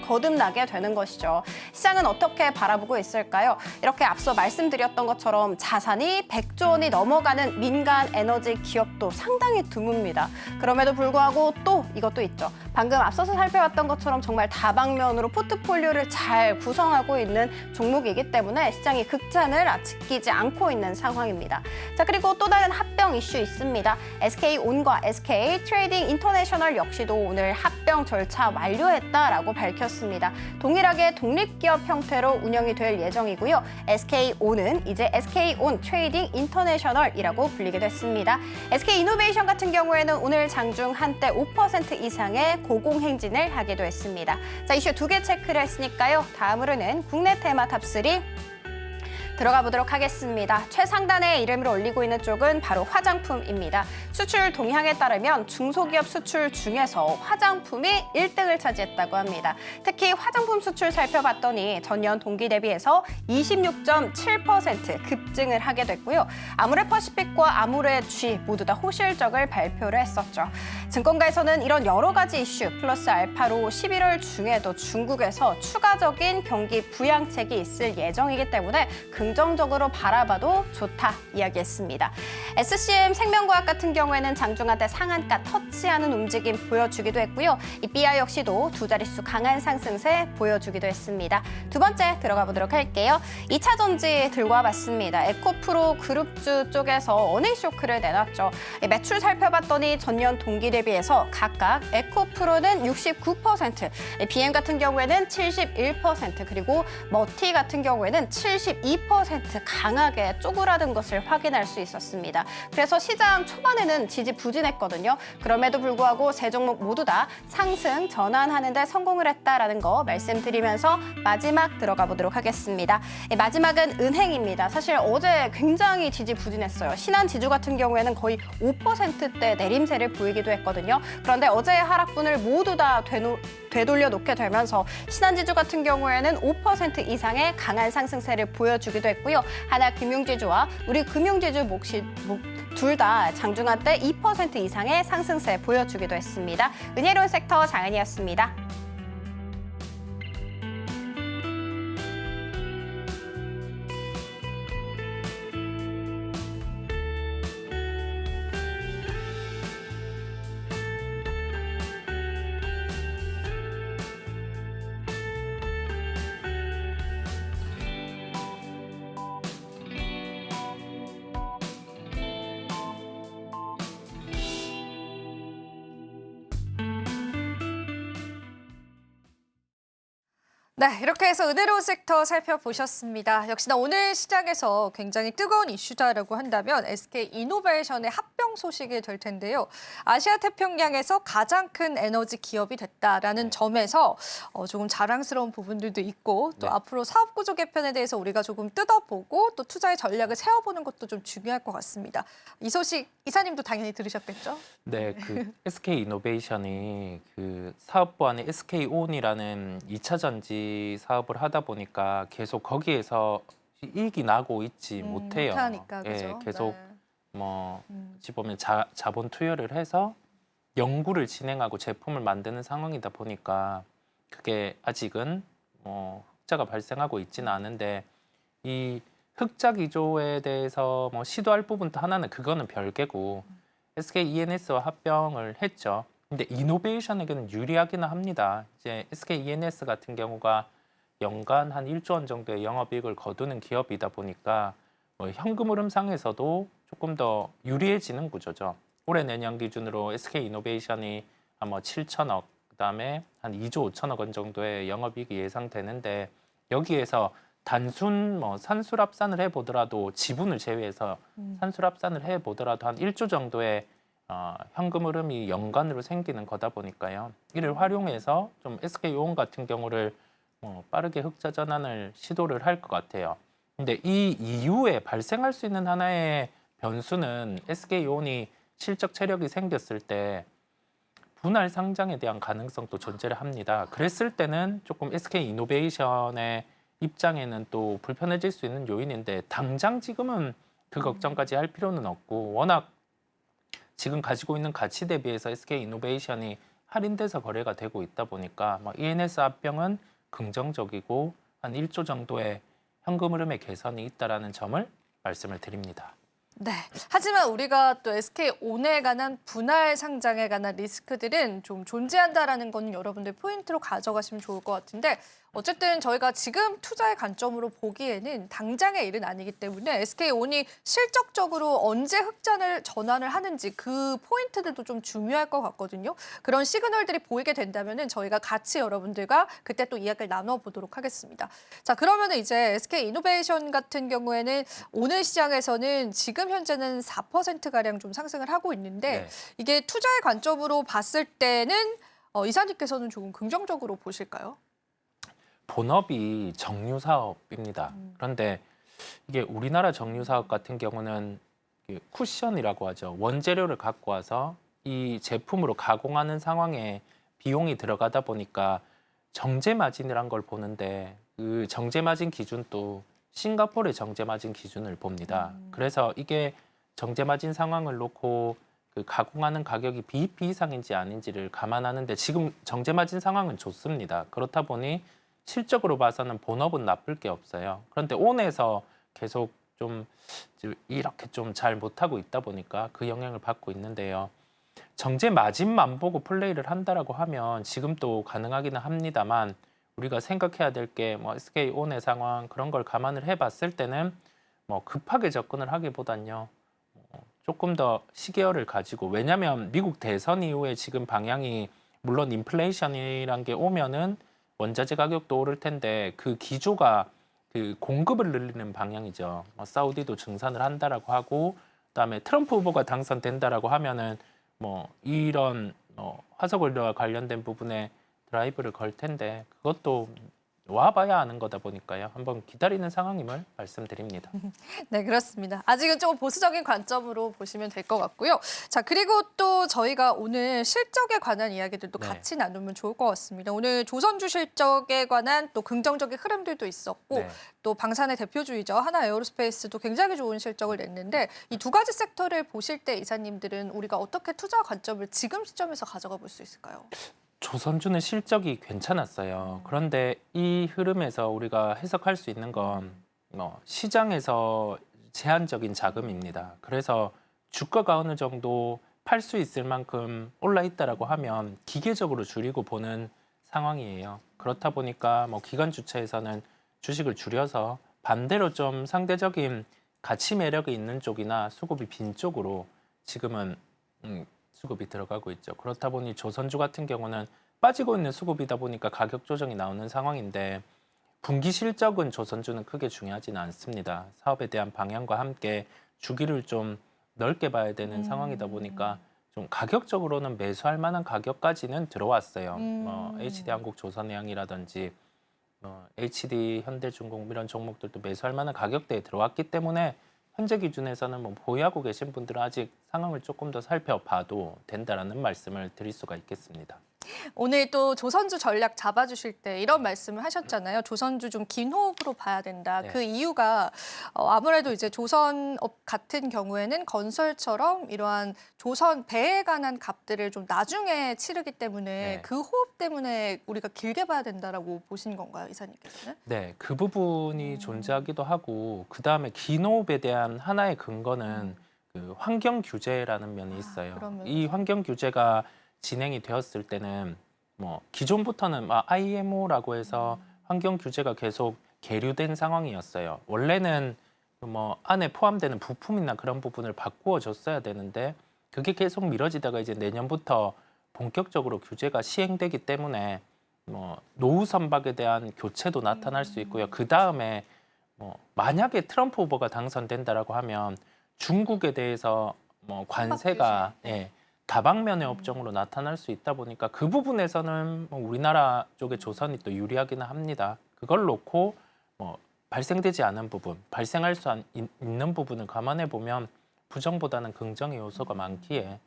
[SPEAKER 4] 거듭나게 되는 것이죠. 시장은 어떻게 바라보고 있을까요? 이렇게 앞서 말씀드렸던 것처럼 자산이 100조 원이 넘어가는 민간 에너지 기업도 상당히 드뭅니다. 그럼에도 불구하고 또 이것도 있죠. 방금 앞서서 살펴봤던 것처럼 정말 다방면으로 포트폴리오를 잘 구성하고 있는 종목이기 때문에 시장이 극찬을 아끼지 않고 있는 상황입니다. 자, 그리고 또 다른 합병 이슈 있습니다. SK온과 SK 트레이딩 인터내셔널 역시도 오늘 합병 절차 완료했다라고 밝혔습니다. 동일하게 독립기업 형태로 운영이 될 예정이고요. SK온은 이제 SK온 트레이딩 인터내셔널이라고 불리게 됐습니다. SK이노베이션 같은 경우에는 오늘 장중 한때 5% 이상의 고공행진을 하기도 했습니다. 자, 이슈 2개 체크를 했으니까요. 다음으로는 국내 테마 탑3 들어가 보도록 하겠습니다. 최상단에 이름을 올리고 있는 쪽은 바로 화장품입니다. 수출 동향에 따르면 중소기업 수출 중에서 화장품이 1등을 차지했다고 합니다. 특히 화장품 수출 살펴봤더니 전년 동기 대비해서 26.7% 급증을 하게 됐고요. 아모레퍼시픽과 아모레G 모두 다 호실적을 발표를 했었죠. 증권가에서는 이런 여러 가지 이슈 플러스 알파로 11월 중에도 중국에서 추가적인 경기 부양책이 있을 예정이기 때문에 긍정적으로 바라봐도 좋다 이야기했습니다. SCM 생명과학 같은 경우에는 장중 한때 상한가 터치하는 움직임 보여주기도 했고요. 이비아 역시도 두 자릿수 강한 상승세 보여주기도 했습니다. 두 번째 들어가 보도록 할게요. 2차 전지 들고 와봤습니다. 에코프로 그룹주 쪽에서 어닝 쇼크를 내놨죠. 매출 살펴봤더니 전년 동기 대비해서 각각 에코프로는 69%, BM 같은 경우에는 71%, 그리고 머티 같은 경우에는 72% 강하게 쪼그라든 것을 확인할 수 있었습니다. 그래서 시장 초반에는 지지부진했거든요. 그럼에도 불구하고 세 종목 모두 다 상승 전환하는 데 성공을 했다라는 거 말씀드리면서 마지막 들어가 보도록 하겠습니다. 마지막은 은행입니다. 사실 어제 굉장히 지지부진했어요. 신한지주 같은 경우에는 거의 5%대 내림세를 보이기도 했거든요. 그런데 어제의 하락분을 모두 다 되돌려 놓게 되면서 신한지주 같은 경우에는 5% 이상의 강한 상승세를 보여주기도 했고요. 하나금융지주와 우리금융지주 몫이 둘 다 장중한 때 2% 이상의 상승세 보여주기도 했습니다. 은혜로운 섹터 장은이었습니다.
[SPEAKER 2] 네, 이렇게 해서 은혜로운 섹터 살펴보셨습니다. 역시나 오늘 시장에서 굉장히 뜨거운 이슈다라고 한다면 SK이노베이션의 합병 소식이 될 텐데요. 아시아 태평양에서 가장 큰 에너지 기업이 됐다라는 점에서 조금 자랑스러운 부분들도 있고 또
[SPEAKER 3] 네.
[SPEAKER 2] 앞으로 사업 구조 개편에 대해서 우리가 조금 뜯어보고 또 투자의 전략을 세워보는 것도 좀 중요할 것 같습니다. 이 소식 이사님도 당연히 들으셨겠죠?
[SPEAKER 3] 네, 그 SK이노베이션이 그 사업부 안에 SK온이라는 2차 전지 사업을 하다 보니까 계속 거기에서 이익이 나고 있지 못해요.
[SPEAKER 2] 못하니까,
[SPEAKER 3] 예,
[SPEAKER 2] 그죠?
[SPEAKER 3] 계속
[SPEAKER 2] 네.
[SPEAKER 3] 뭐 어찌 보면 자본 투여를 해서 연구를 진행하고 제품을 만드는 상황이다 보니까 그게 아직은 흑자가 발생하고 있지는 않은데 이 흑자 기조에 대해서 뭐 시도할 부분도 하나는 그거는 별개고 SK E&S와 합병을 했죠. 근데 이노베이션에게는 유리하기는 합니다. 이제 SK E&S 같은 경우가 연간 한 1조 원 정도의 영업이익을 거두는 기업이다 보니까 뭐 현금 흐름상에서도 조금 더 유리해지는 구조죠. 올해 내년 기준으로 SK 이노베이션이 아마 7천억, 그다음에 한 2조 5천억 원 정도의 영업이익이 예상되는데 여기에서 단순 뭐 산술합산을 해보더라도 지분을 제외해서 산술합산을 해보더라도 한 1조 정도의 현금 흐름이 연간으로 생기는 거다 보니까요. 이를 활용해서 좀 SK온 같은 경우를 빠르게 흑자 전환을 시도를 할 것 같아요. 근데 이 이후에 발생할 수 있는 하나의 변수는 SK온이 실적 체력이 생겼을 때 분할 상장에 대한 가능성도 존재를 합니다. 그랬을 때는 조금 SK이노베이션의 입장에는 또 불편해질 수 있는 요인인데 당장 지금은 그 걱정까지 할 필요는 없고 워낙 지금 가지고 있는 가치 대비해서 SK이노베이션이 할인돼서 거래가 되고 있다 보니까 E&S 합병은 긍정적이고 한 1조 정도의 현금 흐름의 개선이 있다라는 점을 말씀을 드립니다.
[SPEAKER 2] 네. 하지만 우리가 또 SK온에 관한 분할 상장에 관한 리스크들은 좀 존재한다라는 건 여러분들 포인트로 가져가시면 좋을 것 같은데 어쨌든 저희가 지금 투자의 관점으로 보기에는 당장의 일은 아니기 때문에 SK온이 실적적으로 언제 흑자를 전환을 하는지 그 포인트들도 좀 중요할 것 같거든요. 그런 시그널들이 보이게 된다면은 저희가 같이 여러분들과 그때 또 이야기를 나눠보도록 하겠습니다. 자, 그러면은 이제 SK이노베이션 같은 경우에는 오늘 시장에서는 지금 현재는 4%가량 좀 상승을 하고 있는데
[SPEAKER 3] 네.
[SPEAKER 2] 이게 투자의 관점으로 봤을 때는 이사님께서는 조금 긍정적으로 보실까요?
[SPEAKER 3] 본업이 정유 사업입니다. 그런데 이게 우리나라 정유 사업 같은 경우는 쿠션이라고 하죠. 원재료를 갖고 와서 이 제품으로 가공하는 상황에 비용이 들어가다 보니까 정제 마진이란 걸 보는데 그 정제 마진 기준도 싱가포르의 정제 마진 기준을 봅니다. 그래서 이게 정제 마진 상황을 놓고 그 가공하는 가격이 BEP 이상인지 아닌지를 감안하는데 지금 정제 마진 상황은 좋습니다. 그렇다 보니 실적으로 봐서는 본업은 나쁠 게 없어요. 그런데 온에서 계속 좀 이렇게 좀 잘 못하고 있다 보니까 그 영향을 받고 있는데요. 정제 마진만 보고 플레이를 한다라고 하면 지금도 가능하기는 합니다만 우리가 생각해야 될 게 뭐 SK온의 상황 그런 걸 감안을 해봤을 때는 뭐 급하게 접근을 하기보단요. 조금 더 시계열을 가지고 왜냐하면 미국 대선 이후에 지금 방향이 물론 인플레이션이란 게 오면은 원자재 가격도 오를 텐데 그 기조가 그 공급을 늘리는 방향이죠. 사우디도 증산을 한다라고 하고 그다음에 트럼프 후보가 당선된다라고 하면은 뭐 이런 화석 원료와 관련된 부분에 드라이브를 걸 텐데 그것도 와봐야 아는 거다 보니까요. 한번 기다리는 상황임을 말씀드립니다.
[SPEAKER 2] 네, 그렇습니다. 아직은 조금 보수적인 관점으로 보시면 될 것 같고요. 자, 그리고 또 저희가 오늘 실적에 관한 이야기들도
[SPEAKER 3] 네.
[SPEAKER 2] 같이 나누면 좋을 것 같습니다. 오늘 조선주 실적에 관한 또 긍정적인 흐름들도 있었고
[SPEAKER 3] 네.
[SPEAKER 2] 또 방산의 대표주이죠. 하나 에어로스페이스도 굉장히 좋은 실적을 냈는데 이 두 가지 섹터를 보실 때 이사님들은 우리가 어떻게 투자 관점을 지금 시점에서 가져가 볼 수 있을까요?
[SPEAKER 3] 조선주는 실적이 괜찮았어요. 그런데 이 흐름에서 우리가 해석할 수 있는 건 시장에서 제한적인 자금입니다. 그래서 주가가 어느 정도 팔 수 있을 만큼 올라 있다라고 하면 기계적으로 줄이고 보는 상황이에요. 그렇다 보니까 기관 주체에서는 주식을 줄여서 반대로 좀 상대적인 가치 매력이 있는 쪽이나 수급이 빈 쪽으로 지금은 수급이 들어가고 있죠. 그렇다 보니 조선주 같은 경우는 빠지고 있는 수급이다 보니까 가격 조정이 나오는 상황인데 분기 실적은 조선주는 크게 중요하지는 않습니다. 사업에 대한 방향과 함께 주기를 좀 넓게 봐야 되는 상황이다 보니까 좀 가격적으로는 매수할 만한 가격까지는 들어왔어요. HD한국 조선해양이라든지 HD 현대중공 이런 종목들도 매수할 만한 가격대에 들어왔기 때문에 현재 기준에서는 보유하고 계신 분들은 아직 상황을 조금 더 살펴봐도 된다라는 말씀을 드릴 수가 있겠습니다.
[SPEAKER 2] 오늘 또 조선주 전략 잡아주실 때 이런 말씀을 하셨잖아요. 조선주 좀 긴 호흡으로 봐야 된다.
[SPEAKER 3] 네.
[SPEAKER 2] 그 이유가 아무래도 이제 조선업 같은 경우에는 건설처럼 이러한 조선 배에 관한 값들을 좀 나중에 치르기 때문에
[SPEAKER 3] 네.
[SPEAKER 2] 그 호흡 때문에 우리가 길게 봐야 된다라고 보신 건가요, 이사님께서는?
[SPEAKER 3] 네, 그 부분이 존재하기도 하고 그 다음에 긴 호흡에 대한 하나의 근거는 그 환경 규제라는 면이 있어요.
[SPEAKER 2] 그런 면에서.
[SPEAKER 3] 이 환경 규제가 진행이 되었을 때는 기존부터는 IMO라고 해서 환경 규제가 계속 계류된 상황이었어요. 원래는 안에 포함되는 부품이나 그런 부분을 바꾸어 줬어야 되는데 그게 계속 미뤄지다가 이제 내년부터 본격적으로 규제가 시행되기 때문에 노후 선박에 대한 교체도 나타날 수 있고요. 그 다음에 만약에 트럼프 후보가 당선된다라고 하면 중국에 대해서 관세가 다방면의 업종으로 나타날 수 있다 보니까 그 부분에서는 우리나라 쪽의 조선이 또 유리하기는 합니다. 그걸 놓고 발생되지 않은 부분, 발생할 수 있는 부분을 감안해 보면 부정보다는 긍정의 요소가 많기에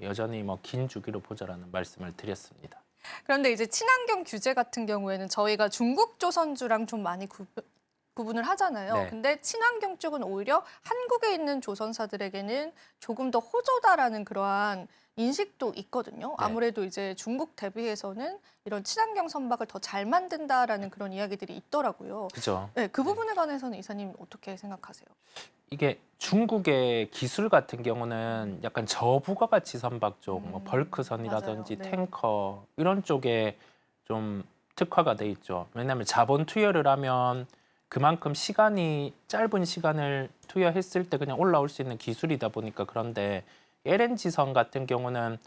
[SPEAKER 3] 여전히 긴 주기로 보자라는 말씀을 드렸습니다.
[SPEAKER 2] 그런데 이제 친환경 규제 같은 경우에는 저희가 중국 조선주랑 좀 많이 구분을 하잖아요.
[SPEAKER 3] 네.
[SPEAKER 2] 근데 친환경 쪽은 오히려 한국에 있는 조선사들에게는 조금 더 호조다라는 그러한 인식도 있거든요.
[SPEAKER 3] 네.
[SPEAKER 2] 아무래도 이제 중국 대비해서는 이런 친환경 선박을 더 잘 만든다라는 그런 이야기들이 있더라고요.
[SPEAKER 3] 그죠?
[SPEAKER 2] 네, 그 부분에 관해서는 이사님 어떻게 생각하세요?
[SPEAKER 3] 이게 중국의 기술 같은 경우는 약간 저부가가치 선박 쪽, 벌크선이라든지
[SPEAKER 2] 맞아요. 네.
[SPEAKER 3] 탱커 이런 쪽에 좀 특화가 돼 있죠. 왜냐하면 자본 투여를 하면 그만큼 시간이 짧은 시간을 투여했을 때 그냥 올라올 수 있는 기술이다 보니까 그런데 LNG선 같은 경우는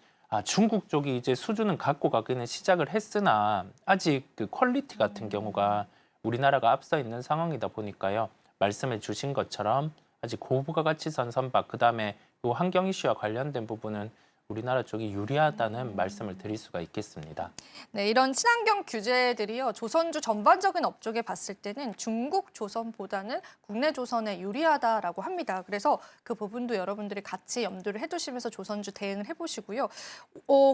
[SPEAKER 3] 중국 쪽이 이제 수주는 갖고 가기는 시작을 했으나 아직 그 퀄리티 같은 경우가 우리나라가 앞서 있는 상황이다 보니까요. 말씀해 주신 것처럼 아직 고부가가치선 선박 그다음에 그 환경 이슈와 관련된 부분은 우리나라 쪽이 유리하다는 말씀을 드릴 수가 있겠습니다.
[SPEAKER 2] 네, 이런 친환경 규제들이요. 조선주 전반적인 업종에 봤을 때는 중국 조선보다는 국내 조선에 유리하다라고 합니다. 그래서 그 부분도 여러분들이 같이 염두를 해두시면서 조선주 대응을 해보시고요.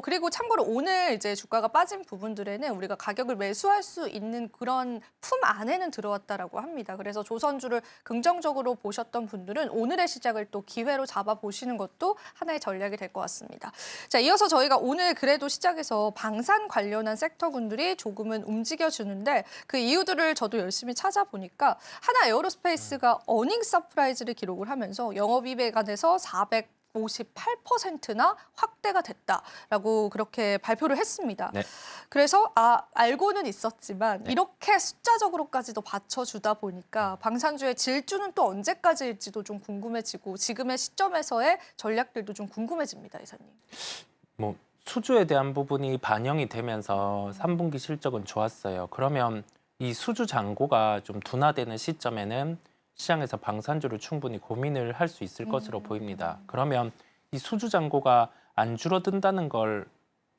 [SPEAKER 2] 그리고 참고로 오늘 이제 주가가 빠진 부분들에는 우리가 가격을 매수할 수 있는 그런 품 안에는 들어왔다라고 합니다. 그래서 조선주를 긍정적으로 보셨던 분들은 오늘의 시작을 또 기회로 잡아보시는 것도 하나의 전략이 될 것 같습니다. 자, 이어서 저희가 오늘 그래도 시작해서 방산 관련한 섹터군들이 조금은 움직여주는데 그 이유들을 저도 열심히 찾아보니까 하나 에어로스페이스가 어닝 서프라이즈를 기록을 하면서 영업이익에서 458%나 확대가 됐다라고 그렇게 발표를 했습니다.
[SPEAKER 3] 네.
[SPEAKER 2] 그래서 알고는 있었지만 이렇게 숫자적으로까지도 받쳐주다 보니까 방산주의 질주는 또 언제까지일지도 좀 궁금해지고 지금의 시점에서의 전략들도 좀 궁금해집니다, 이사님.
[SPEAKER 3] 수주에 대한 부분이 반영이 되면서 3분기 실적은 좋았어요. 그러면 이 수주 잔고가 좀 둔화되는 시점에는 시장에서 방산주를 충분히 고민을 할 수 있을 것으로 보입니다. 그러면 이 수주 잔고가 안 줄어든다는 걸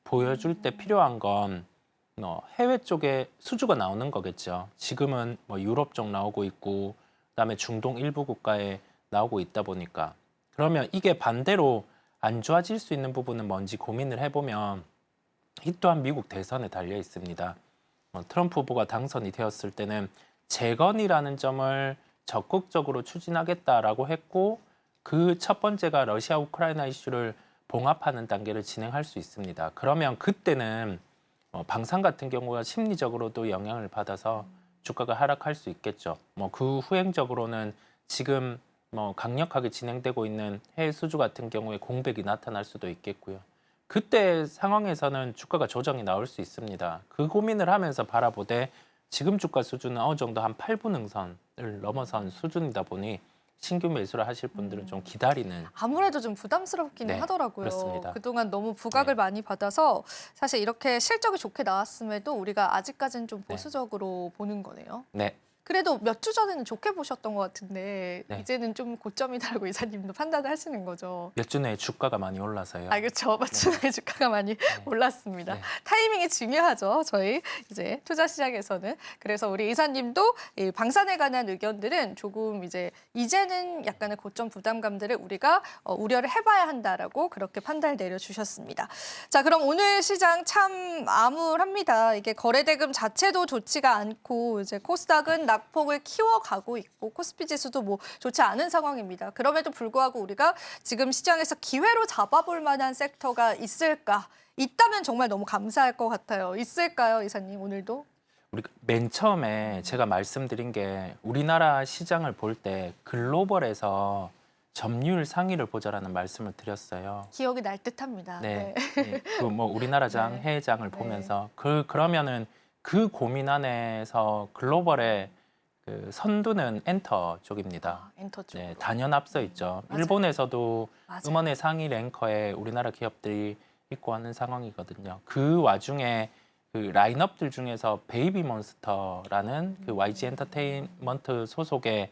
[SPEAKER 3] 보여줄 때 필요한 건 해외 쪽에 수주가 나오는 거겠죠. 지금은 뭐 유럽 쪽 나오고 있고 그다음에 중동 일부 국가에 나오고 있다 보니까 그러면 이게 반대로 안 좋아질 수 있는 부분은 뭔지 고민을 해보면 이 또한 미국 대선에 달려 있습니다. 트럼프 후보가 당선이 되었을 때는 재건이라는 점을 적극적으로 추진하겠다라고 했고 그 첫 번째가 러시아 우크라이나 이슈를 봉합하는 단계를 진행할 수 있습니다. 그러면 그때는 방산 같은 경우가 심리적으로도 영향을 받아서 주가가 하락할 수 있겠죠. 그 후행적으로는 지금 강력하게 진행되고 있는 해외 수주 같은 경우에 공백이 나타날 수도 있겠고요. 그때 상황에서는 주가가 조정이 나올 수 있습니다. 그 고민을 하면서 바라보되 지금 주가 수준은 어느 정도 한 8분응선을 넘어선 수준이다 보니 신규 매수를 하실 분들은 좀 기다리는.
[SPEAKER 2] 아무래도 좀 부담스럽기는
[SPEAKER 3] 네,
[SPEAKER 2] 하더라고요.
[SPEAKER 3] 그렇습니다.
[SPEAKER 2] 그동안 너무 부각을
[SPEAKER 3] 네.
[SPEAKER 2] 많이 받아서 사실 이렇게 실적이 좋게 나왔음에도 우리가 아직까지는 좀
[SPEAKER 3] 네.
[SPEAKER 2] 보수적으로 보는 거네요.
[SPEAKER 3] 네,
[SPEAKER 2] 그래도 몇 주 전에는 좋게 보셨던 것 같은데
[SPEAKER 3] 네.
[SPEAKER 2] 이제는 좀 고점이다라고 이사님도 판단을 하시는 거죠.
[SPEAKER 3] 몇 주 내에 주가가 많이 올라서요.
[SPEAKER 2] 아, 그렇죠. 맞추는 주가가 많이 올랐습니다.
[SPEAKER 3] 네.
[SPEAKER 2] 타이밍이 중요하죠. 저희 이제 투자 시장에서는. 그래서 우리 이사님도 이 방산에 관한 의견들은 조금 이제는 약간의 고점 부담감들을 우리가 우려를 해봐야 한다라고 그렇게 판단을 내려주셨습니다. 자, 그럼 오늘 시장 참 암울합니다. 이게 거래대금 자체도 좋지가 않고 이제 코스닥은 낙폭을 키워가고 있고 코스피 지수도 뭐 좋지 않은 상황입니다. 그럼에도 불구하고 우리가 지금 시장에서 기회로 잡아볼 만한 섹터가 있을까? 있다면 정말 너무 감사할 것 같아요. 있을까요, 이사님 오늘도?
[SPEAKER 3] 우리 맨 처음에 제가 말씀드린 게 우리나라 시장을 볼 때 글로벌에서 점유율 상위를 보자라는 말씀을 드렸어요.
[SPEAKER 2] 기억이 날 듯합니다.
[SPEAKER 3] 네, 그 우리나라 장,
[SPEAKER 2] 네.
[SPEAKER 3] 해외장을 보면서 그러면은 그 고민 안에서 글로벌의 그 선두는 엔터 쪽입니다.
[SPEAKER 2] 엔터 쪽.
[SPEAKER 3] 네, 단연 앞서 있죠.
[SPEAKER 2] 맞아요.
[SPEAKER 3] 일본에서도
[SPEAKER 2] 맞아요.
[SPEAKER 3] 음원의 상위 랭커에 우리나라 기업들이 있고 하는 상황이거든요. 그 와중에 그 라인업들 중에서 베이비몬스터라는 그 YG 엔터테인먼트 소속의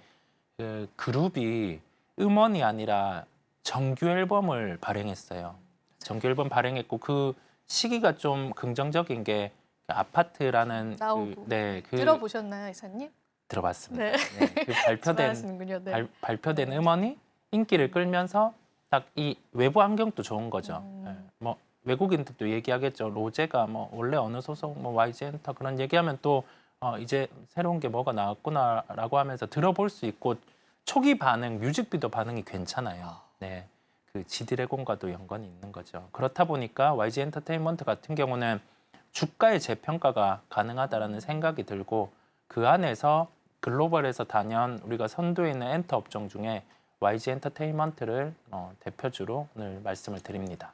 [SPEAKER 3] 그 그룹이 음원이 아니라 정규 앨범을 발행했어요. 정규 앨범 발행했고 그 시기가 좀 긍정적인 게 아파트라는
[SPEAKER 2] 나오고.
[SPEAKER 3] 그
[SPEAKER 2] 들어보셨나요, 이사님?
[SPEAKER 3] 들어봤습니다.
[SPEAKER 2] 네.
[SPEAKER 3] 네, 그
[SPEAKER 2] 좋아하시는군요. 네.
[SPEAKER 3] 발표된
[SPEAKER 2] 네.
[SPEAKER 3] 음원이 인기를 끌면서 딱 이 외부 환경도 좋은 거죠.
[SPEAKER 2] 음.
[SPEAKER 3] 뭐 외국인들도 얘기하겠죠. 로제가 뭐 원래 어느 소속 뭐 YG 엔터 그런 얘기하면 또 이제 새로운 게 뭐가 나왔구나라고 하면서 들어볼 수 있고 초기 반응, 뮤직비디오 반응이 괜찮아요. 네, 그 지드래곤과도 연관이 있는 거죠. 그렇다 보니까 YG 엔터테인먼트 같은 경우는 주가의 재평가가 가능하다라는 생각이 들고 그 안에서 글로벌에서 단연 우리가 선두에 있는 엔터 업종 중에 YG 엔터테인먼트를 대표주로 오늘 말씀을 드립니다.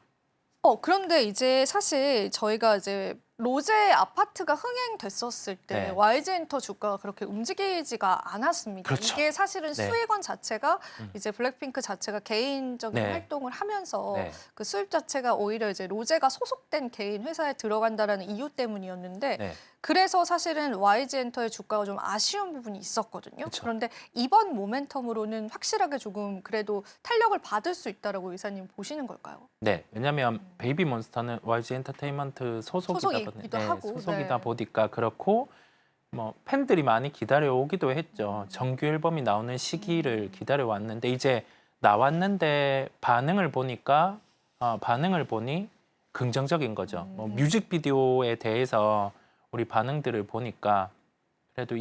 [SPEAKER 2] 그런데 이제 사실 저희가 이제 로제 아파트가 흥행됐었을 때
[SPEAKER 3] 네.
[SPEAKER 2] YG 엔터 주가가 그렇게 움직이지가 않았습니다.
[SPEAKER 3] 그렇죠.
[SPEAKER 2] 이게 사실은
[SPEAKER 3] 네.
[SPEAKER 2] 수익원 자체가
[SPEAKER 3] 음.
[SPEAKER 2] 이제 블랙핑크 자체가 개인적인
[SPEAKER 3] 네.
[SPEAKER 2] 활동을 하면서
[SPEAKER 3] 네.
[SPEAKER 2] 그 수입 자체가 오히려 이제 로제가 소속된 개인 회사에 들어간다라는 이유 때문이었는데
[SPEAKER 3] 네.
[SPEAKER 2] 그래서 사실은 YG 엔터의 주가가 좀 아쉬운 부분이 있었거든요.
[SPEAKER 3] 그쵸.
[SPEAKER 2] 그런데 이번 모멘텀으로는 확실하게 조금 그래도 탄력을 받을 수 있다라고 이사님 보시는 걸까요?
[SPEAKER 3] 네, 왜냐하면 베이비몬스터는 YG 엔터테인먼트
[SPEAKER 2] 소속이기도 하고,
[SPEAKER 3] 소속이다
[SPEAKER 2] 네.
[SPEAKER 3] 보니까 그렇고 뭐 팬들이 많이 기다려 오기도 했죠. 정규 앨범이 나오는 시기를 기다려 왔는데 이제 나왔는데 반응을 보니 긍정적인 거죠. 뭐 뮤직비디오에 대해서 우리 반응들을 보니까 그래도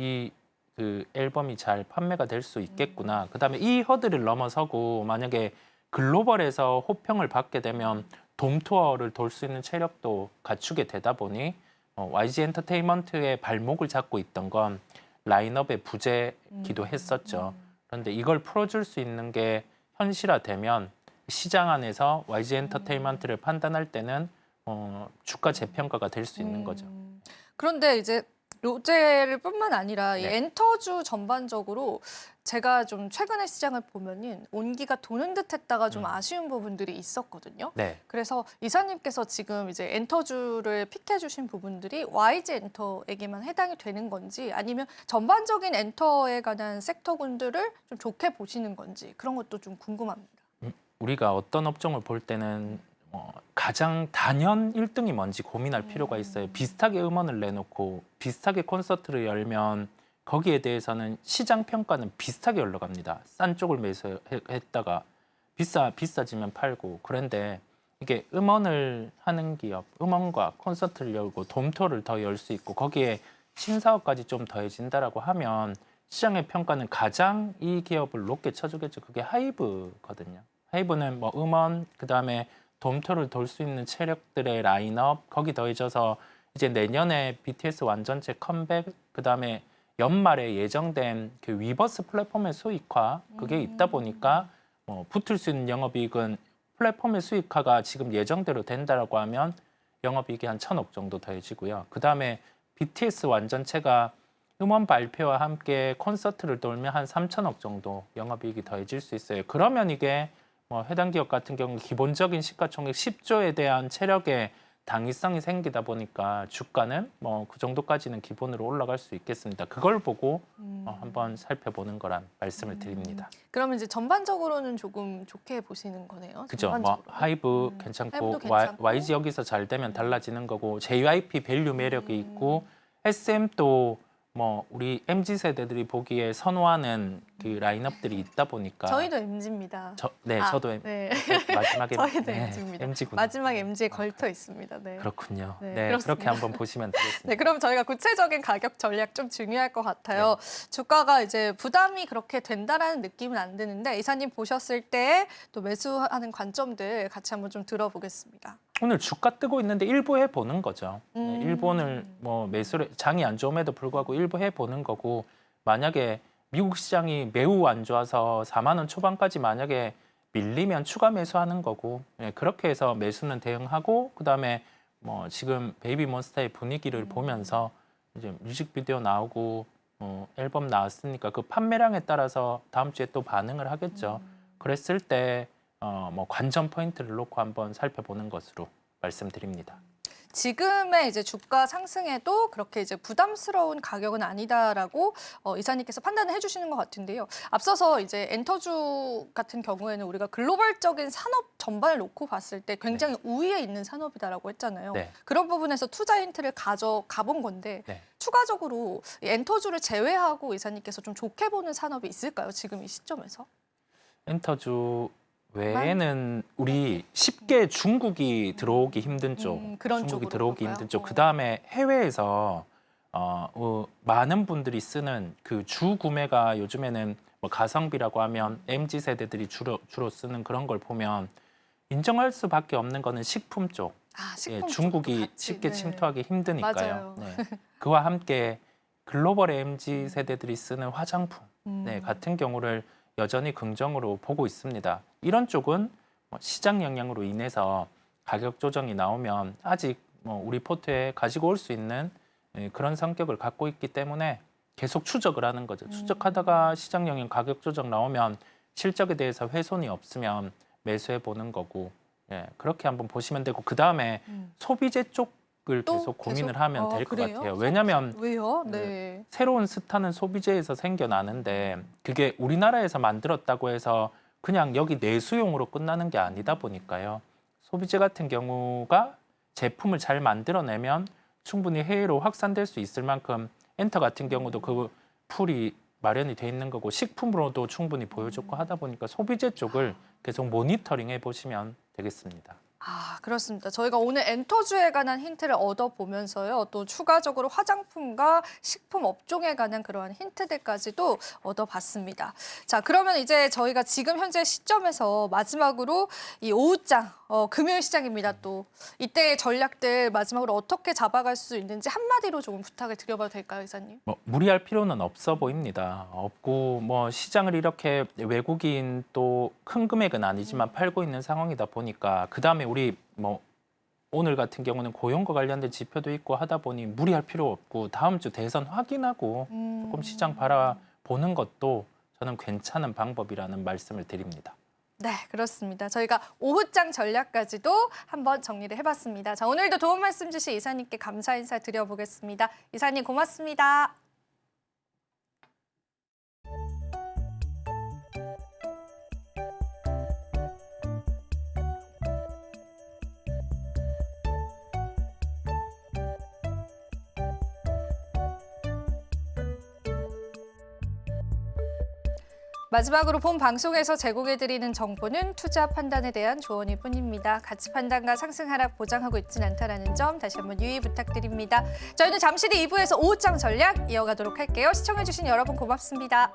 [SPEAKER 3] 그 앨범이 잘 판매가 될 수 있겠구나. 그다음에 이 허들을 넘어서고 만약에 글로벌에서 호평을 받게 되면 돔 투어를 돌 수 있는 체력도 갖추게 되다 보니 YG 엔터테인먼트의 발목을 잡고 있던 건 라인업의 부재기도 했었죠. 그런데 이걸 풀어줄 수 있는 게 현실화되면 시장 안에서 YG 엔터테인먼트를 판단할 때는 주가 재평가가 될 수 있는 거죠.
[SPEAKER 2] 그런데 이제 로제를 뿐만 아니라 이
[SPEAKER 3] 네.
[SPEAKER 2] 엔터주 전반적으로 제가 좀 최근에 시장을 보면은 온기가 도는 듯했다가 좀 아쉬운 부분들이 있었거든요.
[SPEAKER 3] 네.
[SPEAKER 2] 그래서 이사님께서 지금 이제 엔터주를 픽해 주신 부분들이 YG 엔터에게만 해당이 되는 건지 아니면 전반적인 엔터에 관한 섹터군들을 좀 좋게 보시는 건지 그런 것도 좀 궁금합니다.
[SPEAKER 3] 우리가 어떤 업종을 볼 때는 가장 단연 1등이 뭔지 고민할 필요가 있어요. 비슷하게 음원을 내놓고 비슷하게 콘서트를 열면 거기에 대해서는 시장 평가는 비슷하게 올라갑니다. 싼 쪽을 매수했다가 비싸지면 팔고. 그런데 이게 음원을 하는 기업, 음원과 콘서트를 열고 돔토를 더 열 수 있고 거기에 신사업까지 좀 더해진다라고 하면 시장의 평가는 가장 이 기업을 높게 쳐주겠죠. 그게 하이브거든요. 하이브는 뭐 음원, 그다음에 돔토를 돌 수 있는 체력들의 라인업, 거기 더해져서 이제 내년에 BTS 완전체 컴백, 그다음에 연말에 예정된 그 위버스 플랫폼의 수익화, 그게 있다 보니까 붙을 수 있는 영업이익은 플랫폼의 수익화가 지금 예정대로 된다라고 하면 영업이익이 한 1,000억 정도 더해지고요. 그다음에 BTS 완전체가 음원 발표와 함께 콘서트를 돌면 한 3,000억 정도 영업이익이 더해질 수 있어요. 그러면 이게 해당 기업 같은 경우 기본적인 시가총액 10조에 대한 체력의 당위성이 생기다 보니까 주가는 그 정도까지는 기본으로 올라갈 수 있겠습니다. 그걸 보고 한번 살펴보는 거란 말씀을 드립니다.
[SPEAKER 2] 그러면 이제 전반적으로는 조금 좋게 보시는 거네요.
[SPEAKER 3] 그죠. 하이브 괜찮고,
[SPEAKER 2] 하이브도 괜찮고.
[SPEAKER 3] YG 여기서 잘 되면 달라지는 거고, JYP 밸류 매력이 있고, SM도 우리 MZ 세대들이 보기에 선호하는 그 라인업들이 있다 보니까
[SPEAKER 2] 저희도 MZ입니다.
[SPEAKER 3] 저도
[SPEAKER 2] 네.
[SPEAKER 3] 마지막에
[SPEAKER 2] 저희도 MZ입니다.
[SPEAKER 3] MZ구나.
[SPEAKER 2] 마지막 MZ에 걸터 있습니다. 네.
[SPEAKER 3] 그렇군요.
[SPEAKER 2] 네,
[SPEAKER 3] 네,
[SPEAKER 2] 그렇습니다.
[SPEAKER 3] 그렇게 한번 보시면 되겠습니다.
[SPEAKER 2] 네, 그럼 저희가 구체적인 가격 전략 좀 중요할 것 같아요. 주가가 이제 부담이 그렇게 된다라는 느낌은 안 드는데 이사님 보셨을 때 또 매수하는 관점들 같이 한번 좀 들어보겠습니다.
[SPEAKER 3] 오늘 주가 뜨고 있는데 일부 해보는 거죠. 네, 일본을 매수를 장이 안 좋음에도 불구하고 일부 해보는 거고, 만약에 미국 시장이 매우 안 좋아서 4만 원 초반까지 만약에 밀리면 추가 매수하는 거고, 그렇게 해서 매수는 대응하고, 그다음에 지금 베이비몬스터의 분위기를 보면서 이제 뮤직비디오 나오고 앨범 나왔으니까 그 판매량에 따라서 다음 주에 또 반응을 하겠죠. 그랬을 때 관전 포인트를 놓고 한번 살펴보는 것으로 말씀드립니다.
[SPEAKER 2] 지금의 이제 주가 상승에도 그렇게 이제 부담스러운 가격은 아니다라고 이사님께서 판단을 해주시는 것 같은데요. 앞서서 이제 엔터주 같은 경우에는 우리가 글로벌적인 산업 전반을 놓고 봤을 때 굉장히 우위에 있는 산업이다라고 했잖아요.
[SPEAKER 3] 네.
[SPEAKER 2] 그런 부분에서 투자 힌트를 가져가 본 건데
[SPEAKER 3] 네.
[SPEAKER 2] 추가적으로 이 엔터주를 제외하고 이사님께서 좀 좋게 보는 산업이 있을까요? 지금 이 시점에서?
[SPEAKER 3] 엔터주 외에는 우리 쉽게 중국이 들어오기 힘든 쪽,
[SPEAKER 2] 그런
[SPEAKER 3] 중국이
[SPEAKER 2] 쪽으로
[SPEAKER 3] 들어오기
[SPEAKER 2] 볼까요?
[SPEAKER 3] 힘든 쪽, 그 다음에 해외에서 많은 분들이 쓰는 그 주 구매가 요즘에는 가성비라고 하면 MZ 세대들이 주로 쓰는 그런 걸 보면 인정할 수밖에 없는 거는 식품 쪽.
[SPEAKER 2] 식품 쪽도
[SPEAKER 3] 중국이
[SPEAKER 2] 같이,
[SPEAKER 3] 쉽게
[SPEAKER 2] 네.
[SPEAKER 3] 침투하기 힘드니까요.
[SPEAKER 2] 맞아요.
[SPEAKER 3] 네. 그와 함께 글로벌 MZ 세대들이 쓰는 화장품 같은 경우를 여전히 긍정으로 보고 있습니다. 이런 쪽은 시장 영향으로 인해서 가격 조정이 나오면 아직 우리 포트에 가지고 올 수 있는 그런 성격을 갖고 있기 때문에 계속 추적을 하는 거죠. 추적하다가 시장 영향 가격 조정 나오면 실적에 대해서 훼손이 없으면 매수해 보는 거고, 그렇게 한번 보시면 되고, 그 다음에 소비재 쪽을 계속 고민을 하면 될 것 같아요. 왜냐하면
[SPEAKER 2] 왜요? 네.
[SPEAKER 3] 새로운 스타는 소비재에서 생겨나는데 그게 우리나라에서 만들었다고 해서 그냥 여기 내수용으로 끝나는 게 아니다 보니까요. 소비재 같은 경우가 제품을 잘 만들어내면 충분히 해외로 확산될 수 있을 만큼 엔터 같은 경우도 그 풀이 마련이 돼 있는 거고, 식품으로도 충분히 보여줬고 하다 보니까 소비재 쪽을 계속 모니터링 해보시면 되겠습니다.
[SPEAKER 2] 그렇습니다. 저희가 오늘 엔터주에 관한 힌트를 얻어보면서요. 또 추가적으로 화장품과 식품 업종에 관한 그러한 힌트들까지도 얻어봤습니다. 자, 그러면 이제 저희가 지금 현재 시점에서 마지막으로 이 오후장, 금요일 시장입니다. 또 이때의 전략들 마지막으로 어떻게 잡아갈 수 있는지 한마디로 조금 부탁을 드려봐도 될까요, 이사님?
[SPEAKER 3] 무리할 필요는 없어 보입니다. 없고 시장을 이렇게 외국인 또 큰 금액은 아니지만 팔고 있는 상황이다 보니까, 그 다음에 우리 오늘 같은 경우는 고용과 관련된 지표도 있고 하다 보니 무리할 필요 없고 다음 주 대선 확인하고 조금 시장 바라보는 것도 저는 괜찮은 방법이라는 말씀을 드립니다.
[SPEAKER 2] 네, 그렇습니다. 저희가 오후장 전략까지도 한번 정리를 해봤습니다. 자, 오늘도 도움 말씀 주신 이사님께 감사 인사 드려보겠습니다. 이사님 고맙습니다. 마지막으로 본 방송에서 제공해드리는 정보는 투자 판단에 대한 조언일 뿐입니다. 가치 판단과 상승 하락 보장하고 있지는 않다는 점 다시 한번 유의 부탁드립니다. 저희는 잠시 뒤 2부에서 오후장 전략 이어가도록 할게요. 시청해주신 여러분 고맙습니다.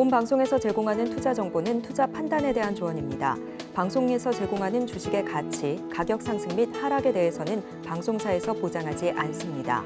[SPEAKER 1] 본 방송에서 제공하는 투자 정보는 투자 판단에 대한 조언입니다. 방송에서 제공하는 주식의 가치, 가격 상승 및 하락에 대해서는 방송사에서 보장하지 않습니다.